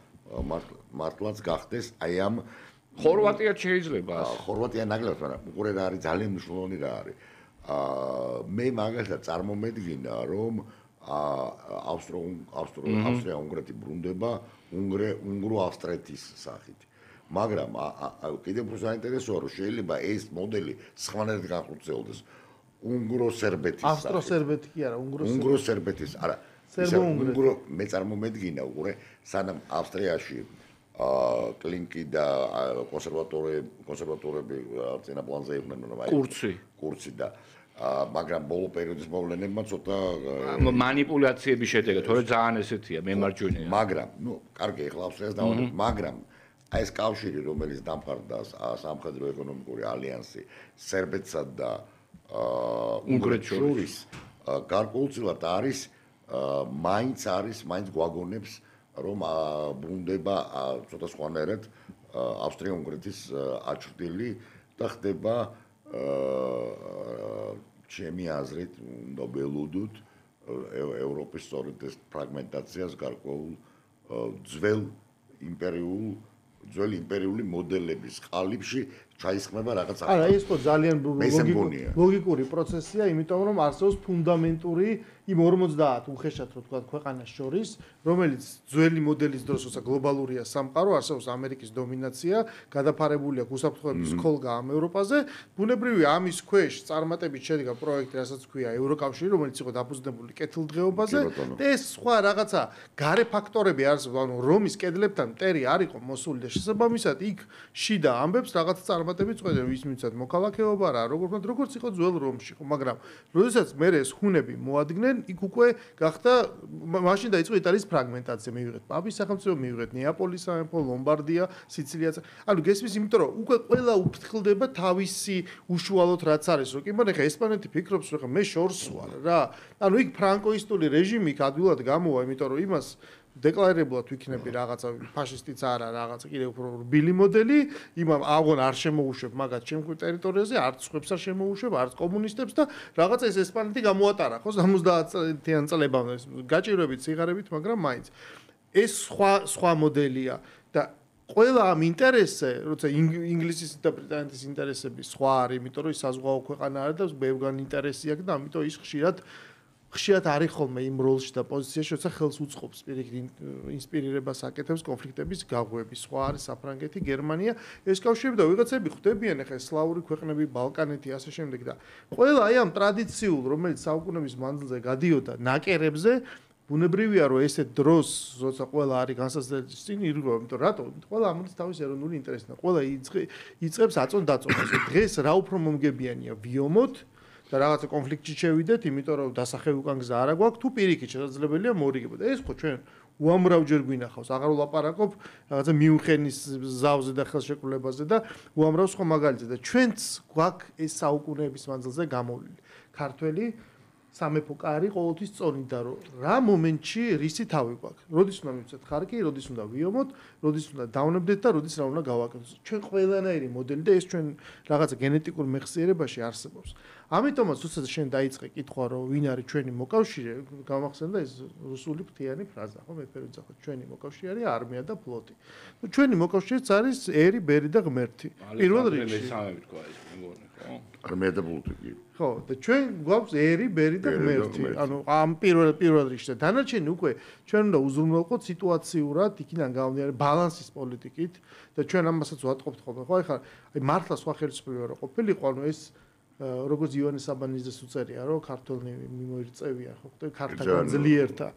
მართლაც გახდეს აი ამ ხორვატია შეიძლება. ხორვატია ნაკლებად, მაგრამ უყურე რა არის ძალიან მნიშვნელოვანი რა არის. მე მაგალითად წარმომედგინა, რომ ავსტრია-უნგრეთი ბრუნდება უნგრო-ავსტრეთის სახით. მაგრამ კიდევ უფრო საინტერესოა, რომ შეიძლება ეს მოდელი სხვანაირად განხორციელდეს უნგრო-სერბეთის სახით. ავსტრო-სერბეთი კი არა, უნგრო-სერბეთის, არა. მე წარმომედგინა, უყურე, სანამ ავსტრიაში კლინკი და კონსერვატორები წინა პლანზე იყვნენ, კურცი და მაგრამ ბოლო პერიოდის მოვლენებმა ცოტა მანიპულაციების შედეგად, თორე ძალიან ესეთია, მემარჯვენეა. მაგრამ, კარგი, ახლა ავსტრიას დავანებთ, მაგრამ აი ეს კავშირი, რომელიც დამყარდა სამხედრო ეკონომიკური ალიანსი სერბეთსა და უნგრეთს შორის, გარკვეულწილად არის მაინც გვაგონებს, რომ ბრუნდება ცოტა სხვანაირად ავსტრია-უნგრეთის აჩრდილი და ხდება ჩემი აზრით უნდა ველოდოთ ევროპის სწორედ ეს ფრაგმენტაციას გარკვეულ ძველი იმპერიული მოდელების ყალიბში ჩაისხმება რაღაც ახალი. არა, ეს ხო ძალიან ლოგიკური პროცესია, იმიტომ რომ არსებობს ფუნდამენტური იმ 50 უხეშად რო თქვა ქვეყანას შორის, რომელიც ძველი მოდელის დროს, როცა გლობალურია სამყარო, არსებობს ამერიკის დომინაცია, გადაფარებულია უსაფრთხოების ქოლგა ამ ევროპაზე, ბუნებრივია ამის ქვეშ წარმატებით შედგა პროექტი, რასაც ქვია ევროკავშირი, რომელიც იყო დაფუძნებული კეთილდღეობაზე, და ეს სხვა რაღაცა გარე ფაქტორები არსებობს, ანუ რომის კედლებთან მტერი არ იყო მოსული და შესაბამისად იქ შიდა ამბებს რაღაც წარმატებით წყვეტენ, ვის მიცად მოქალაქეობა რა, როგორც იყო ძველ რომში, ხო, მაგრამ როდესაც მე ეს ჰუნები მოადგნენ, იქ უკვე გახდა მაშინ დაიწყო იტალიის ფრაგმენტაცია, მივიღეთ პაპის სახელმწიფო, მივიღეთ ნეაპოლის სამეფო, ლომბარდია, სიცილია. ანუ გესმის, იმიტომ რომ უკვე ყველა უფრთხილდება თავისი უშუალოდ რაც არის, რო კი მაგრამ ეხა ესპანეთი ფიქრობს, რომ მე შორს ვარ რა. ანუ იქ ფრანკოისტული რეჟიმი იქ ადვილად გამოვა, იმიტომ რომ იმას დეკლარირებულად ვიქნები რაღაცა ფაშისტიც არა, რაღაცა კიდევ უფრო რბილი მოდელი, იმამ აღონ არ შემოუშვებ მაგათ ჩემ ტერიტორიაზე, არც სხვებს არ შემოუშვებ, არც კომუნისტებს და რაღაცა ეს ესპანეთი გამოატარა, ხო, 70-იან წლებამდე გაჭირვებით, სიღარებით, მაგრამ მაინც ეს სხვა მოდელია და ყველა ამ ინტერესზე, როცა ინგლისის და ბრიტანეთის ინტერესები სხვა არის, იმიტომ რომ ის საზღვაო ქვეყანა არის და ბევრგან ინტერესი აქვს და ამიტომ ის ხშირად არის ხოლმე იმ როლში და პოზიციაში, როცა ხელს უწყობს პირიქით ინსპირირებას აკეთებს კონფლიქტების გაღვების. სხვა არის საფრანგეთი, გერმანია, ეს კავშირები და ვიღაცები ხვდებიან ახლა სლავური ქვეყნები, ბალკანეთი, ასე შემდეგ და ყველა აი ამ ტრადიციულ, რომელიც საუკუნეების მანძილზე გადიოდა ნაკერებზე, ბუნებრივია, რომ ესეთ დროს, როცა ყველა არის განსაცდელის წინ ირღვევა, იმიტომ რატო? ყველა ამოდის თავის ეროვნული ინტერესი და ყველა იწყებს აწონ-დაწონას. დღეს რა უფრო მომგებიანია ვიომოთ და რაღაცა კონფლიქტში შევიდეთ, იმიტომ რომ დასახევი უკან გზა არ აქვს, თუ პირიქით შესაძლებელია მორიგება. და ეს ხო ჩვენ უამრავჯერ გვინახავს, აღარ ვლაპარაკობ რაღაცა მიუნხენის ზავზე და ხელშეკრულებაზე და უამრავ სხვა მაგალითზე და ჩვენც გვაქვს ეს საუკუნეების მანძილზე გამოვლილი. ქართველი სამეფო კარი ყოველთვის წონიდა, რომ რა მომენტში რისი თავი გვაქვს. როდის უნდა მივცეთ ხარკი, როდის უნდა ვიომოთ, როდის უნდა დავნებდეთ და როდის რა უნდა გავაკეთოთ. ჩვენ ყველანაირი მოდელი და ეს ჩვენ რაღაცა გენეტიკურ მეხსიერებაში არსებობს. ამიტომაც თუცა შენ დაიწყე კითხვა, რომ ვინ არის ჩვენი მოკავშირე, გამახსენდა ეს რუსული ფრთიანი ფრაზა, ხო, მე ფერი ვძახოთ, ჩვენი მოკავშირე არის არმია და ფლოტი. ნუ ჩვენი მოკავშირეც არის ერი, ბერი და ღმერთი. პირველ რიგში. მესამე თქვა ეს მეგონი, ხო? არმია და ფლოტი კი. ხო, და ჩვენ გვაქვს ერი, ბერი და ღმერთი. ანუ ამ პირველ რიგში და დანარჩენი უკვე ჩვენ უნდა უზრუნველყოთ სიტუაციურად, იქიდან გამომდინარე ბალანსის პოლიტიკით და ჩვენ ამასაც ვატყობთ ხოლმე, ხო? ეხლა აი მართლა სხვა ხელისუფლება რო ყოფილიყო, ანუ ეს როგორც იონე საბანიძეს უწერია, რომ ქართველნი მიმოირწევიან, ხო, ქართაგან ძლიერთა.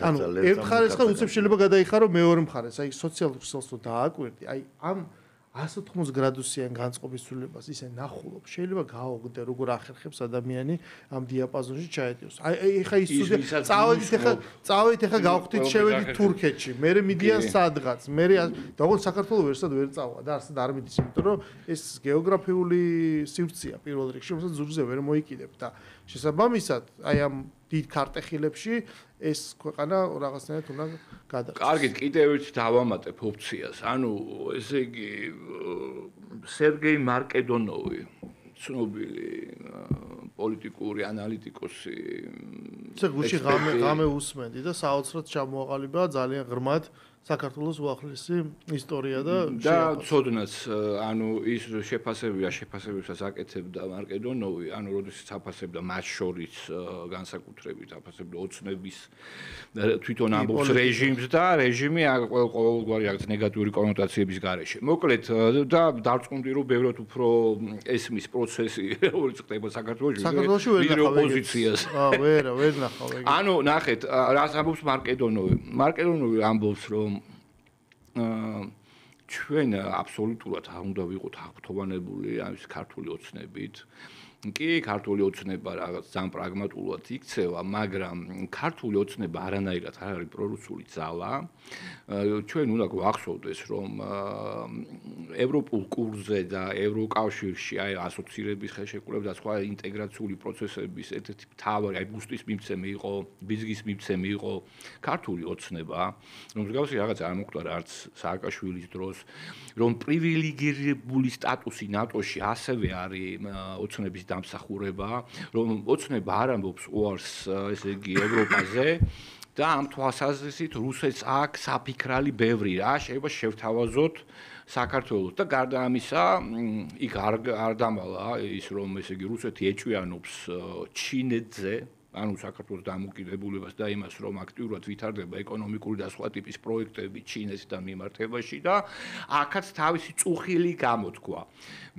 ანუ ერთ მხარეს ხა უცებ შეიძლება გადაიხარო მეორე მხარეს, აი სოციალურ ქსელს რო დააკვირდი, აი ამ 180 გრადუსიან განწყობის ცვლილებას ისე ნახულობ, შეიძლება გააოგდე როგორ ახერხებს ადამიანი ამ დიაპაზონში ჩაედიოს. აი ეხა ის წავედით ეხა გავხდით შევედით თურქეთში, მერე მიდიან სადღაც, მერე დაგონ საქართველოს ვერსად ვერ წავა და არსად არ მიდის, იმიტომ რომ ეს გეოგრაფიული სივრცეა პირველ რიგში, რომელსაც ზურგზე ვერ მოიკიდებ და შესაბამისად აი ამ დიდ ქარტეხილებში ეს ქვეყანა რაღაცნაირად უნდა გადაწყვეტს. კარგით, კიდევ ერთი დავამატებ ოფციას. ანუ ესე იგი სერგეი მარკედონოვი, ცნობილი პოლიტიკური ანალიტიკოსი. ესე გუში ღამე უსმენდი და საოცრად ჩამოაყალიბა ძალიან ღრმად საქართველოს უახლესი ისტორია და ცოდნაც, ანუ ის შეფასებებსაც აკეთებდა მარკედონოვი, ანუ როდესაც აფასებდა მათ შორის განსაკუთრებით აფასებდა ოცნების თვითონ ამბობს რეჟიმს და რეჟიმი ყოველგვარი რაღაც ნეგატიური კონოტაციების გარეშე. მოკლედ და დარწმუნდი რომ ბევრად უფრო ესმის პროცესი როგორიც ხდება საქართველოში ვიდრე ოპოზიციას. ვერ ნახავ ეგ. ანუ ნახეთ, რას ამბობს მარკედონოვი. მარკედონოვი ამბობს რომ ჩვენ აბსოლუტურად არ უნდა ვიყოთ აღფრთოვანებული ამის ქართული ოცნებით. კი, ქართული ოცნება რაღაც ძალიან პრაგმატულად იქცევა, მაგრამ ქართული ოცნება არანაირად არ არის პრორუსული ძალა. ჩვენ უნდა გვახსოვდეს, რომ ევროპულ კურსზე და ევროკავშირში აი ასოცირების ხელშეკრულების და სხვა ინტეგრაციული პროცესების ერთ-ერთი მთავარი აი ბუსტის მიმცემი იყო, ბიზგის მიმცემი იყო ქართული ოცნება, რომ მსგავსი რაღაც არ მოხდა არც სააკაშვილის დროს, რომ პრივილეგირებული სტატუსი ნატოში ასევე არის ოცნების დამსახურება, რომ ოცნება არ ამბობს უარს, ესე იგი, ევროპაზე და ამ თვალსაზრისით რუსეთს აქვს საფიქრალი ბევრი რა, შეიძლება შევთავაზოთ საქართველოს და გარდა ამისა, იქ არ დამალა ის რომ ესე იგი რუსეთი ეჭვიანობს ჩინეთზე ანუ საქართველოს დამოუკიდებლობას და იმას, რომ აქტიურად ვითარდება ეკონომიკური და სხვა ტიპის პროექტები ჩინეთთან მიმართებაში და აქაც თავისი წუხილი გამოთქვა.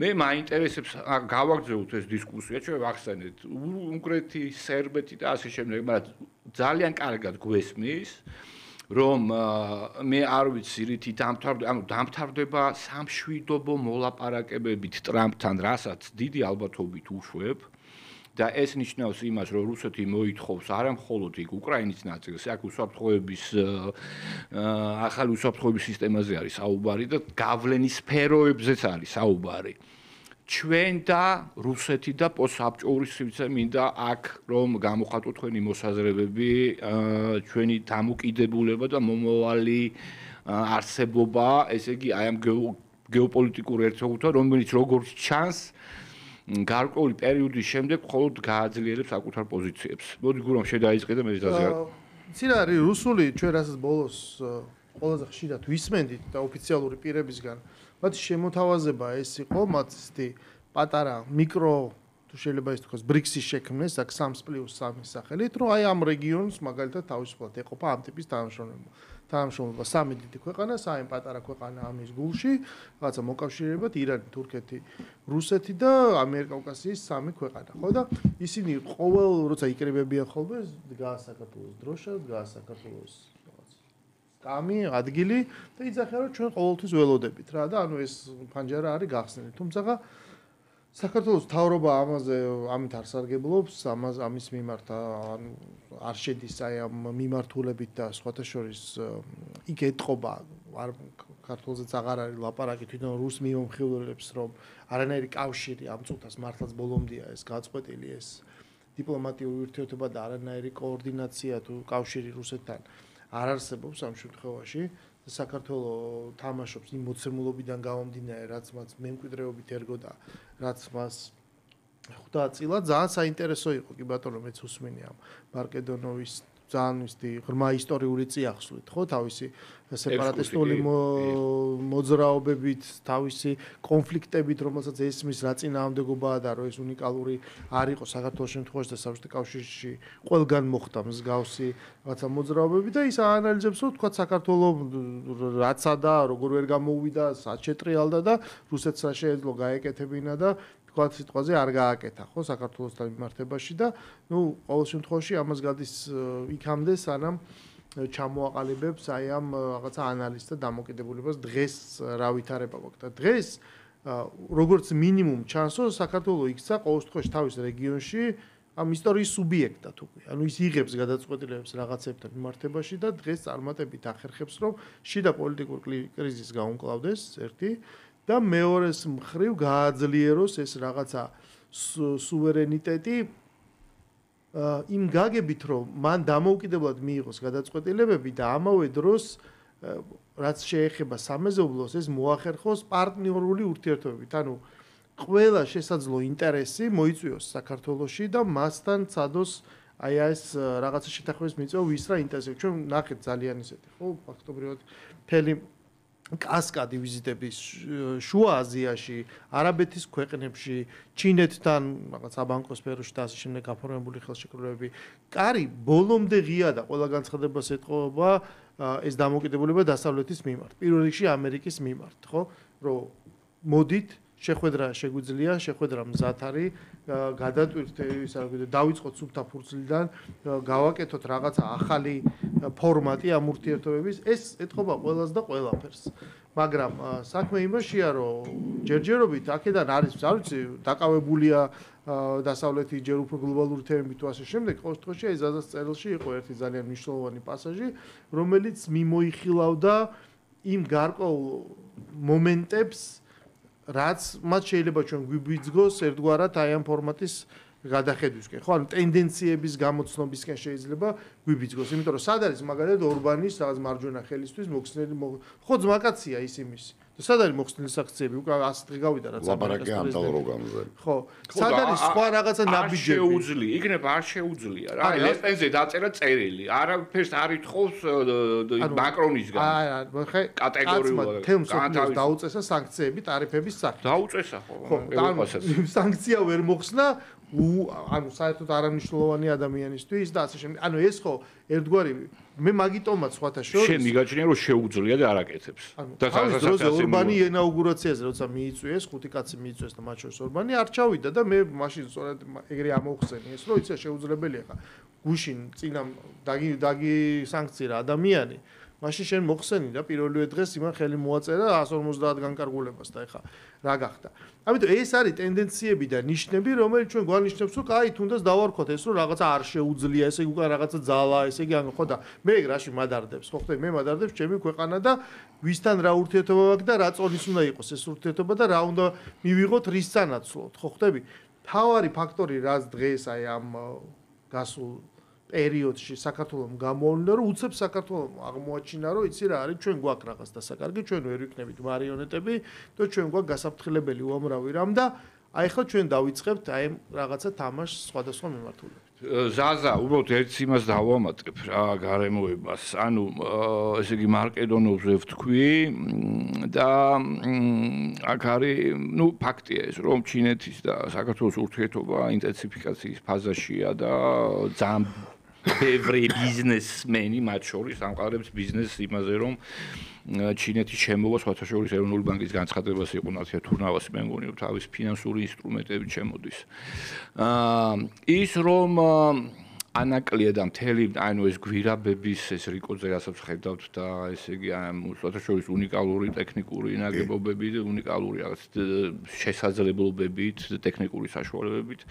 მე მაინტერესებს გავაგრძელოთ ეს დისკუსია, ჩვენ ვახსენეთ უნგრეთი, სერბეთი და ასე შემდეგ, მაგრამ ძალიან კარგად გვესმის, რომ მე არ ვიცი რითი დამთავრდება სამშვიდობო მოლაპარაკებებით ტრამპთან, რასაც დიდი ალბათობით უშვებ. და ეს ნიშნავს იმას, რომ რუსეთი მოითხოვს არა მხოლოდ იქ უკრაინის ნაწილს, აქ უსაფრთხოების ახალი უსაფრთხოების სისტემაზე არის საუბარი და გავლენის სფეროებზეც არის საუბარი. ჩვენ და რუსეთი და პოსტსაბჭოური სივრცე მინდა აქ რომ გამოხატოთ თქვენი მოსაზრებები, ჩვენი დამოკიდებულება და მომავალი არსებობა, ესე იგი აი ამ გეოპოლიტიკურ ერთეულთან, რომელიც როგორც ჩანს გარკვეული პერიოდის შემდეგ მხოლოდ გააძლიერებს საკუთარ პოზიციებს. მოდი გურამ შედაიწყე და მე დაზიარ. ცირა არის რუსული ჩვენ რასაც ბოლოს ყველაზე ხშირად ვისმენდით და ოფიციალური პირებისგან, მათ შემოთავაზება ეს იყო, მათ ისეთი პატარა მიკრო თუ შეიძლება ის თქვას ბრიქსის შექმნეს, აქ 3+3 სახელით, რომ აი ამ რეგიონს მაგალითად თავისუფლად ეყოფა ამ ტიპის თანამშრომლობა. სამი დიდი ქვეყანა, სამი პატარა ქვეყანა ამის გულში, რაღაცა მოკავშირეებად ირანი, თურქეთი, რუსეთი და ამიერკავკასიის სამი ქვეყანა, ხო და ისინი ყოველ როცა იკრიბებიან ხოლმე, დგას საქართველოს დროშა, დგას საქართველოს რაღაც კამი, ადგილი და იძახიან რომ ჩვენ ყოველთვის ველოდებით რა და ანუ ეს ფანჯარა არის გახსნილი. თუმცა საქართველოს მთავრობა ამით არ სარგებლობს, ამის მიმართ ანუ არ შედის აი ამ მიმართულებით და სხვათა შორის იქ ეტყობა არ ქართულზეც აღარ არის ლაპარაკი თვითონ რუს მიმომხილველებს რომ არანაირი კავშირი ამ წუთას მართლაც ბოლომდეა ეს გაწყვეტილი ეს დიპლომატიური ურთიერთობა და არანაირი კოორდინაცია თუ კავშირი რუსეთთან არ არსებობს ამ შემთხვევაში საქართველოს თამაშობს იმ მოცემულობიდან გამომდინარე, რაც მას მემკვიდრეობით ერგო და რაც მას ხვდა წილად, ძალიან საინტერესო იყო კი ბატონო, მეც უსმინე ამ მარკედონოვის ძალიან ისეთი ღრმა ისტორიული წიაღსვლით, ხო, თავისი სეპარატისტული მოძრაობებით, თავისი კონფლიქტებით, რომელსაც ესმის რა წინააღმდეგობაა და რომ ეს უნიკალური არ იყო საქართველოს შემთხვევაში და საბჭოთა კავშირში ყველგან მოხდა მსგავსი რაღაცა მოძრაობები და ის აანალიზებს, რომ თქვა საქართველოს რაცა და როგორ ვერ გამოუვიდა, სად შეტრიალდა და რუსეთს რა შეეძლო გაეკეთებინა და თქვათ სიტყვაზე არ გააკეთა ხო საქართველოსთან მიმართებაში და ნუ ყოველ შემთხვევაში ამას გადის იქამდე სანამ ჩამოაყალიბებს აი ამ რაღაცა ანალიზს და დამოკიდებულებას დღეს რა ვითარება გვაქვს და დღეს როგორც მინიმუმ ჩანს რომ საქართველოს იქცა ყოველ შემთხვევაში თავის რეგიონში ამ ისტორიის სუბიექტად უკვე ანუ ის იღებს გადაწყვეტილებებს რაღაცებთან მიმართებაში და დღეს წარმატებით ახერხებს რომ შიდა პოლიტიკური კრიზისი გაუმკლავდეს ერთი და მეორეს მხრივ გააძლიეროს ეს რაღაცა სუვერენიტეტი იმ გაგებით რომ მან დამოუკიდებლად მიიღოს გადაწყვეტილებები და ამავე დროს რაც შეეხება სამეზობლოს ეს მოახერხოს პარტნიორული ურთიერთობებით ანუ ყველა შესაძლო ინტერესი მოიწვიოს საქართველოში და მასთან ცადოს აი ეს რაღაცა შეთანხმების მიწვევა ვის რა ინტერესები ჩვენ ნახეთ ძალიან ისეთი ხო ფაქტობრივად მთელი კასკადი ვიზიტების შუა აზიაში, არაბეთის ქვეყნებში, ჩინეთთან, რაღაც აბანკო სფეროში და ასე შემდეგ გაფორმებული ხელშეკრულებები. კარი ბოლომდე ღია და ყველა განცხადებას ეთყობა ეს დამოკიდებულება დასავლეთის მიმართ. პირველ რიგში ამერიკის მიმართ, ხო? რომ მოდით შეხვედრა შეგვიძლია, შეხვედრა მზად არის, გადატვირთ ის არ ვიცი, დავიწყოთ სუფთა ფურცლიდან, გავაკეთოთ რაღაცა ახალი ფორმატი ამ ურთიერთობების, ეს ეთყობა ყველას და ყველაფერს. მაგრამ საქმე იმაშია, რომ ჯერჯერობით აქედან არის, არ ვიცი, დაკავებულია დასავლეთი ჯერ უფრო გლობალური თემები თუ ასე შემდეგ, ყოველ შემთხვევაში ეს ზაზას წერილში იყო ერთი ძალიან მნიშვნელოვანი პასაჟი, რომელიც მიმოიხილავდა იმ გარკვეულ მომენტებს რაც მათ შეიძლება ჩვენ გვიბიძგოს ერთგვარად აი ამ ფორმატის გადახედვისკენ. ხო, ანუ ტენდენციების გამოცნობისკენ შეიძლება გვიბიძგოს, იმიტომ რომ სად არის მაგალითად ორბანის რაღაც მარჯვენა ხელისთვის მოხსნელი ხო ძმაკაცია ის იმის. სად არის მოხსნილი საქციები? უკვე 100 დღე გავიდა რაც ლაპარაკი ამ დალროგამზე. ხო. სად არის სხვა რაღაცა ნაბიჯები? არ შეუძლია, იქნება არ შეუძლია რა. ლეპენზე დაწერა წერილი. არაფერს არ ითხოვს მაკრონისგან. ხე კატეგორიულად თემს დაუწესა სანქციები ტარიფების სახით. დაუწესა ხო? ევროპასაც. სანქცია ვერ მოხსნა ანუ საერთოდ არამნიშვნელოვანი ადამიანისთვის და ასე შემდეგ. ანუ ეს ხო ერთგვარი მე მაგიტომაც სხვათა შორის შენ მიგაჩნია რომ შეუძლია და არაკეთებს. და თავის დროზე ორბანი ინაუგურაციაზე როცა მიიწვიეს, 5 კაცი მიიწვიეს და მათ შორის ორბანი არ ჩავიდა და მე მაშინ სწორედ ეგრე ამოვხსენი ეს რომ იცი შეუძლებელია ხა გუშინ წინამ დაგი სანქცია ადამიანი მაშინ შენ მოხსენი და პირველივე დღეს იმან ხელი მოაწერა 150 განკარგულებას და ეხა რა გახდა. ამიტომ ეს არის ტენდენციები და ნიშნები, რომელიც ჩვენ გვანიშნებს, რომ აი თუნდაც დავარქოთ ეს, რომ რაღაცა არ შეუძლია, ესე იგი უკვე რაღაცა ძალა, ესე იგი ანუ ხო და მე რაში მადარდებს, ხო ხტები, მე მადარდებს ჩემი ქვეყანა და ვისთან რა ურთიერთობა მაქვს და რა წონის უნდა იყოს ეს ურთიერთობა და რა უნდა მივიღოთ რის სანაცვლოდ, ხო ხტები. თავარი ფაქტორი რაც დღეს აი ამ გასულ პერიოდში საქართველოს გამოუვლინა რომ უცებ საქართველოს აღმოაჩინა რომ იცი რა არის ჩვენ გვაქვს რაღაც დასაკარგი ჩვენ ვერ ვიქნებით მარიონეტები და ჩვენ გვაქვს გასაფრთხილებელი უამრავი რამ და აი ხა ჩვენ დავიწყებთ აი რაღაცა თამაშს სხვადასხვა მიმართულებით. ზაზა, უბრალოდ ერთ იმას დავამატებ რა გარემოებას. ანუ ესე იგი მარკედონოვზე ვთქვი და აქ არის, ნუ ფაქტია ეს, რომ ჩინეთის და საქართველოს ურთიერთობა ინტენსიფიკაციის ფაზაშია და ძალიან ბევრი ბიზნესმენი მათ შორის ამყარებს ბიზნესს იმაზე, რომ ჩინეთის შემოვა სხვათა შორის ეროვნული ბანკის განცხადებას იყო ნაცია თურნავას მე მგონი რომ თავის ფინანსური ინსტრუმენტებით შემოდის. ის რომ ანაკლია და მთელი ანუ ეს გვირაბების ეს რიკოძე რასაც ხედავთ და ესე იგი სხვათა შორის უნიკალური ტექნიკური ნაგებობები და უნიკალური რაღაც შესაძლებლობებით ტექნიკური საშუალებებით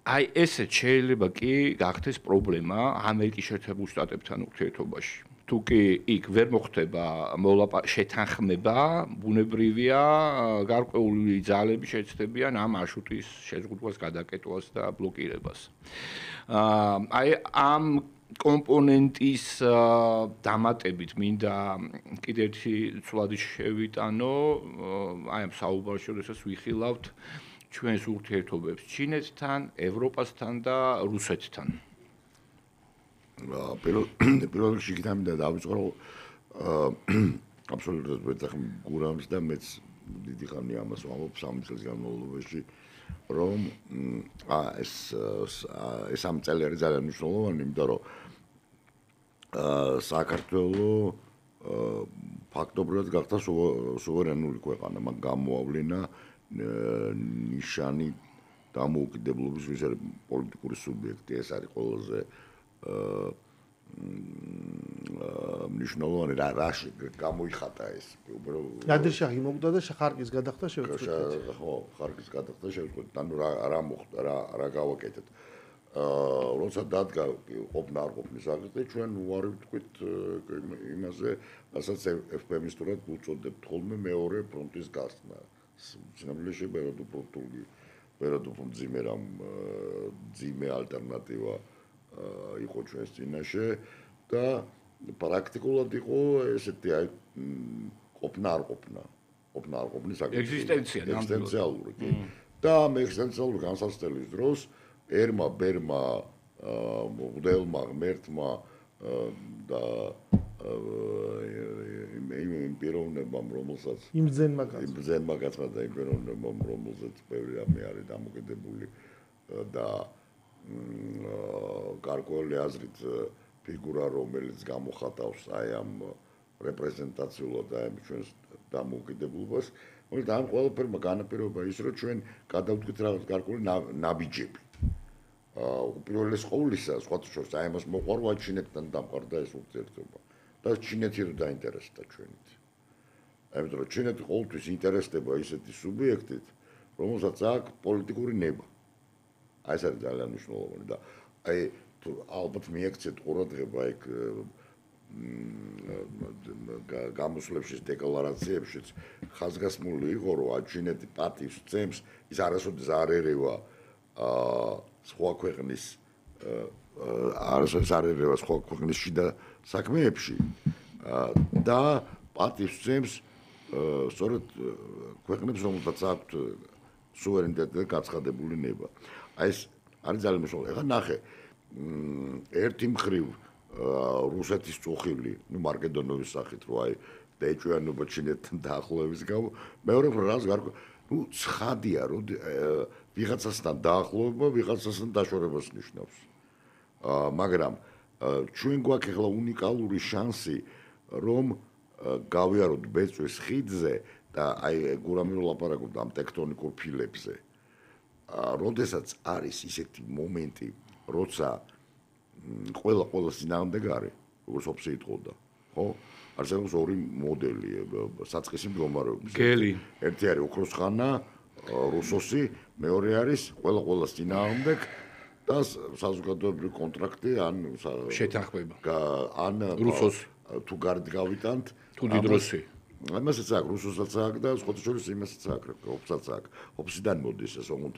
აი ესეც შეიძლება კი გახდეს პრობლემა ამერიკის შეერთებულ შტატებთან ურთიერთობაში. თუ კი იქ ვერ მოხდება შეთანხმება, ბუნებრივია გარკვეული ძალები შეეცდებიან ამ მარშრუტის შეზღუდვას, გადაკეტვას და ბლოკირებას. აი ამ კომპონენტის დამატებით მინდა კიდევ ერთი ცვლადი შევიტანო, აი ამ საუბარში, როდესაც ვიხილავთ ჩვენს ურთიერთობებს ჩინეთთან, ევროპასთან და რუსეთთან. პირველ რიგში გითხრა დავიწყო რომ აბსოლუტურად ვეძახი გურამს და მეც დიდი ხანი ამას ვამბობ 3 წელს განმავლობაში რომ ეს ამ წელი არის ძალიან მნიშვნელოვანი, იმიტომ რომ საქართველოს ფაქტობრივად გახდა სუვერენული ქვეყანა, მან გამოავლინა ნიშანი დამოუკიდებლობის ვის არის პოლიტიკური სუბიექტი, ეს არის ყველაზე მნიშვნელოვანი რაში გამოიხატა ეს უბრალოდ ნადირ-შაჰი მოგდა და ხარკის გადახდა შევწყვეტეთ. ხო, ხარკის გადახდა შევწყვეტეთ. ანუ რა მოხდა, რა გავაკეთეთ. როცა დადგა ყოფნა არ ყოფნის საკითხი, ჩვენ უარი ვთქვით იმაზე, რასაც ეფემისტურად უწოდებთ ხოლმე მეორე ფრონტის გასწნა. სინამდვილეში ვერად უფრო მძიმე ალტერნატივა იყო ჩვენს წინაშე და პრაქტიკულად იყო ესეთი აი ყოფნა არ ყოფნის ეგზისტენციალური კი და ამ ეგზისტენციალური განსაცდელის დროს ერმა ბერმა მღვდელმა ღმერთმა და იმ პიროვნებამ რომელსაც იმ ძენმა კაცმა და იმ პიროვნებამ რომელსაც ბევრი რამე არის დამოკიდებული და გარკვეული აზრით ფიგურა რომელიც გამოხატავს აი ამ რეპრეზენტაციულად აი ჩვენს დამოუკიდებლობას, მაგრამ ამ ყველაფერმა განაპირობა ის რომ ჩვენ გადავდგეთ რაღაც გარკვეული ნაბიჯები. პირველეს ყოვლისა სხვათა შორის აი ამას მოყვარვა ჩინეთთან დამყარდა ეს ურთიერთობა და ჩინეთი რომ დაინტერესდა ჩვენით. ამიტომ რომ ჩინეთი ყოველთვის ინტერესდება ისეთი სუბიექტით, რომელსაც აქვს პოლიტიკური ნება. აი ეს არის ძალიან მნიშვნელოვანი და აი თუ ალბათ მიექცეთ ყურადღება იქ გამოსვლებშიც დეკლარაციებშიც ხაზგასმული იყო რომ ჩინეთი პატივს წემს ის არასოდეს არ ერევა სხვა ქვეყნის არასოდეს არ ერევა სხვა ქვეყნის შიდა საქმეებში და პატივს წემს სწორედ ქვეყნებს რომელთაც აქვთ სუვერენიტეტი და გაცხადებული ნება. აი ეს არის ძალიან მნიშვნელოვანი. ეხლა ნახე, ერთი მხრივ რუსეთის წუხილი, მარკედონოვის სახით, რომ აი დაეჭვიანობა ჩინეთთან დაახლოების გამო, მეორე მხრივ რას გარკვეულ, ცხადია, რომ ვიღაცასთან დაახლოება, ვიღაცასთან დაშორებას ნიშნავს. მაგრამ ჩვენ გვაქვს ახლა უნიკალური შანსი, რომ გავიაროთ ბეწვის ხიდზე და აი გურამი ლაპარაკობდა ამ ტექტონიკურ ფილებზე. როდესაც არის ისეთი მომენტი, როცა ყველა წინააღმდეგარი, როგორც ოფსი იტყოდა, ხო? არსებობს ორი მოდელი საწყისი მდგომარეობის. ერთი არის ოქროსხანა, რუსოსი, მეორე არის ყველა წინააღმდეგ და საზოგადოებრივი კონტრაქტი ან შეთანხმება. ან რუსოსი თუ გარეთ გავიტანთ, თუ დიდროსი. ამასაც აქვს, რუსოსაც აქვს და სხვა შორის იმასაც აქვს, ოფსაც აქვს. ოფსიდან მოდის ეს ოღონდ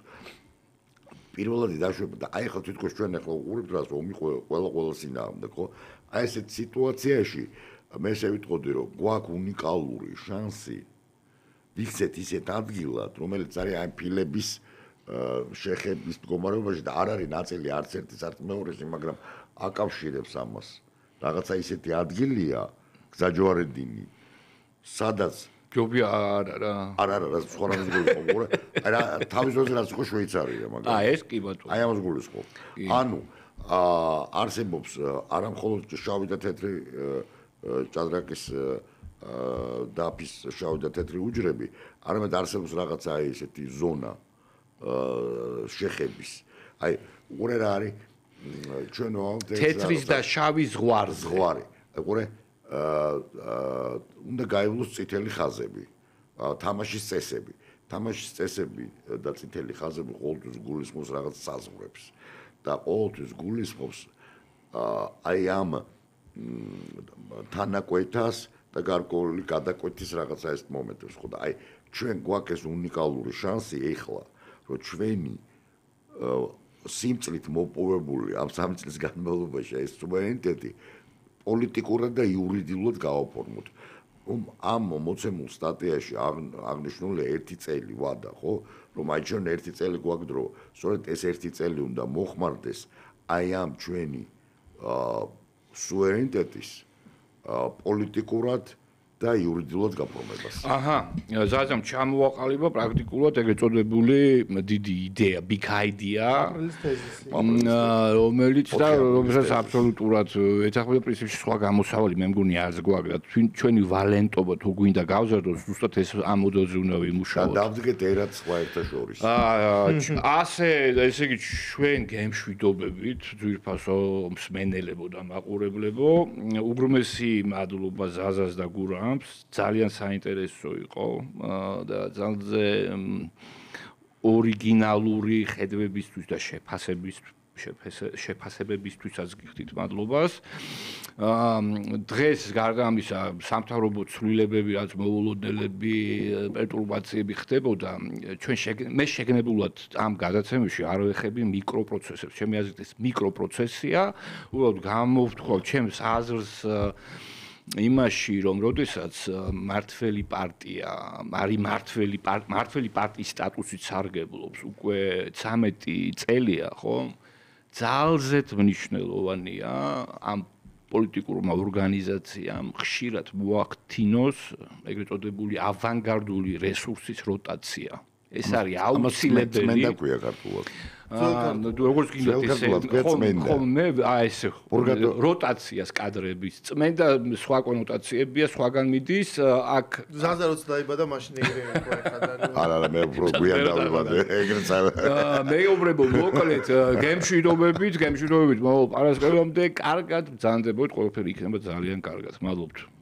პირველად დაშვება და აი ხო თვითონ ჩვენ ახლა უყურებთ რას ომი ყველა წინააღმდეგ, ხო? აი ესეთ სიტუაციაში მე შევიტყოდი რომ გვაქვს უნიკალური შანსი ვიქცეთ ისეთ ადგილად, რომელიც არის აი ფილების შეხების მდგომარეობაში და არ არის ნაწილი არც ერთის არც მეორეს, მაგრამ აკავშირებს ამას. რაღაცა ისეთი ადგილია, გზაჯვარედინი, სადაც ჯობია არა. არა, სხვა რამის გულისხმობ. არა, თავის დროზე რაც იყო შვეიცარია, მაგრამ ეს კი ბატონო. აი ამას გულისხმობ. ანუ არსებობს არა მხოლოდ შავი და თეთრი ჭადრაკის დაფის შავი და თეთრი უჯრები, არამედ არსებობს რაღაცა აი ესეთი ზონა შეხების. აი, უყურე რა არის ჩვენ ვავალთ თეთრის და შავის ზღვარი. უყურე უნდა გაივლოს წითელი ხაზები, თამაშის წესები. თამაშის წესები და წითელი ხაზები ყოველთვის გულისხმობს რაღაც საზღვრებს და ყოველთვის გულისხმობს აი ამ თანაკვეთას და გარკვეული გადაკვეთის რაღაცა ეს მომენტებს ხო და აი ჩვენ გვაქვს ეს უნიკალური შანსი ეხლა რომ ჩვენი სიმწლით მოპოვებული ამ 3 წლის განმავლობაში ეს სუვერენიტეტი პოლიტიკურად და იურიდიულად გავაფორმოთ. ამ მოცემულ სტატიაში აღნიშნული 1 წელი ვადა, ხო? რომ აი ჩვენ 1 წელი გვაქვს დრო, სწორედ ეს 1 წელი უნდა მოხმარდეს აი ამ ჩვენი სუვერენიტეტის პოლიტიკურად და იურიდიულად გაფორმებას. აჰა, ზაზამ ჩამოვაყალიბა პრაქტიკულად ეგრეთ წოდებული დიდი იდეა, big idea, რომელიც და რომელსაც აბსოლუტურად ეთანხმება პრინციპში სხვა გამოსავალი მე მგონი არც გვაქვს და ჩვენი ვალენტობა თუ გვინდა გავზარდოს, ზუსტად ეს ამ მოდელზე უნდა ვიმუშაოთ. და დავდგეთ ერად სხვა ერთაშორის. ასე, ესე იგი ჩვენ გემშვიდობებით, ძვირფასო მსმენელებო და მაყურებლებო, უგრმესი მადლობა ზაზას და გურამ ძალიან საინტერესო იყო და ძალიან ორიგინალური ხედვებისთვის და შეფასებებისთვისაც გიხდით მადლობას. დღეს გარდა ამისა სამთავრობო ცვლილებები, რაც მოულოდნელები, პერტურბაციები ხდებოდა, მე შეგნებულად ამ გადაცემებში არ ვეხები მიკროპროცესებს. ჩემი აზრით ეს მიკროპროცესია, უბრალოდ გამოვთხოვ ჩემს აზრს იმაში, რომ როდესაც მართველი პარტია, არის მართველი პარტიის სტატუსით სარგებლობს უკვე 13 წელია, ხო? ძალზედ მნიშვნელოვანია ამ პოლიტიკურმა ორგანიზაციამ ხშირად მოაქთინოს ეგრეთ წოდებული ავანგარდული რესურსის როტაცია. ეს არის აუცილებელი. მე დაგვია ქართულად. როგორც გინდათ ესე ხოლმე ეს როტაციას კადრების წმენდა სხვა კონოტაციებია, სხვაგან მიდის, აქ ზაზა როც დაიბადა მაშინ ეგრე იყო ახლა. არა, მე უფრო გვიან დავიბადე, ეგრეც არა. მეუბრებო, მოკლედ, გემშვიდობებით, მოულ პარასკევამდე კარგად ბრძანდებოდეთ, ყველაფერი იქნება ძალიან კარგად. მადლობთ.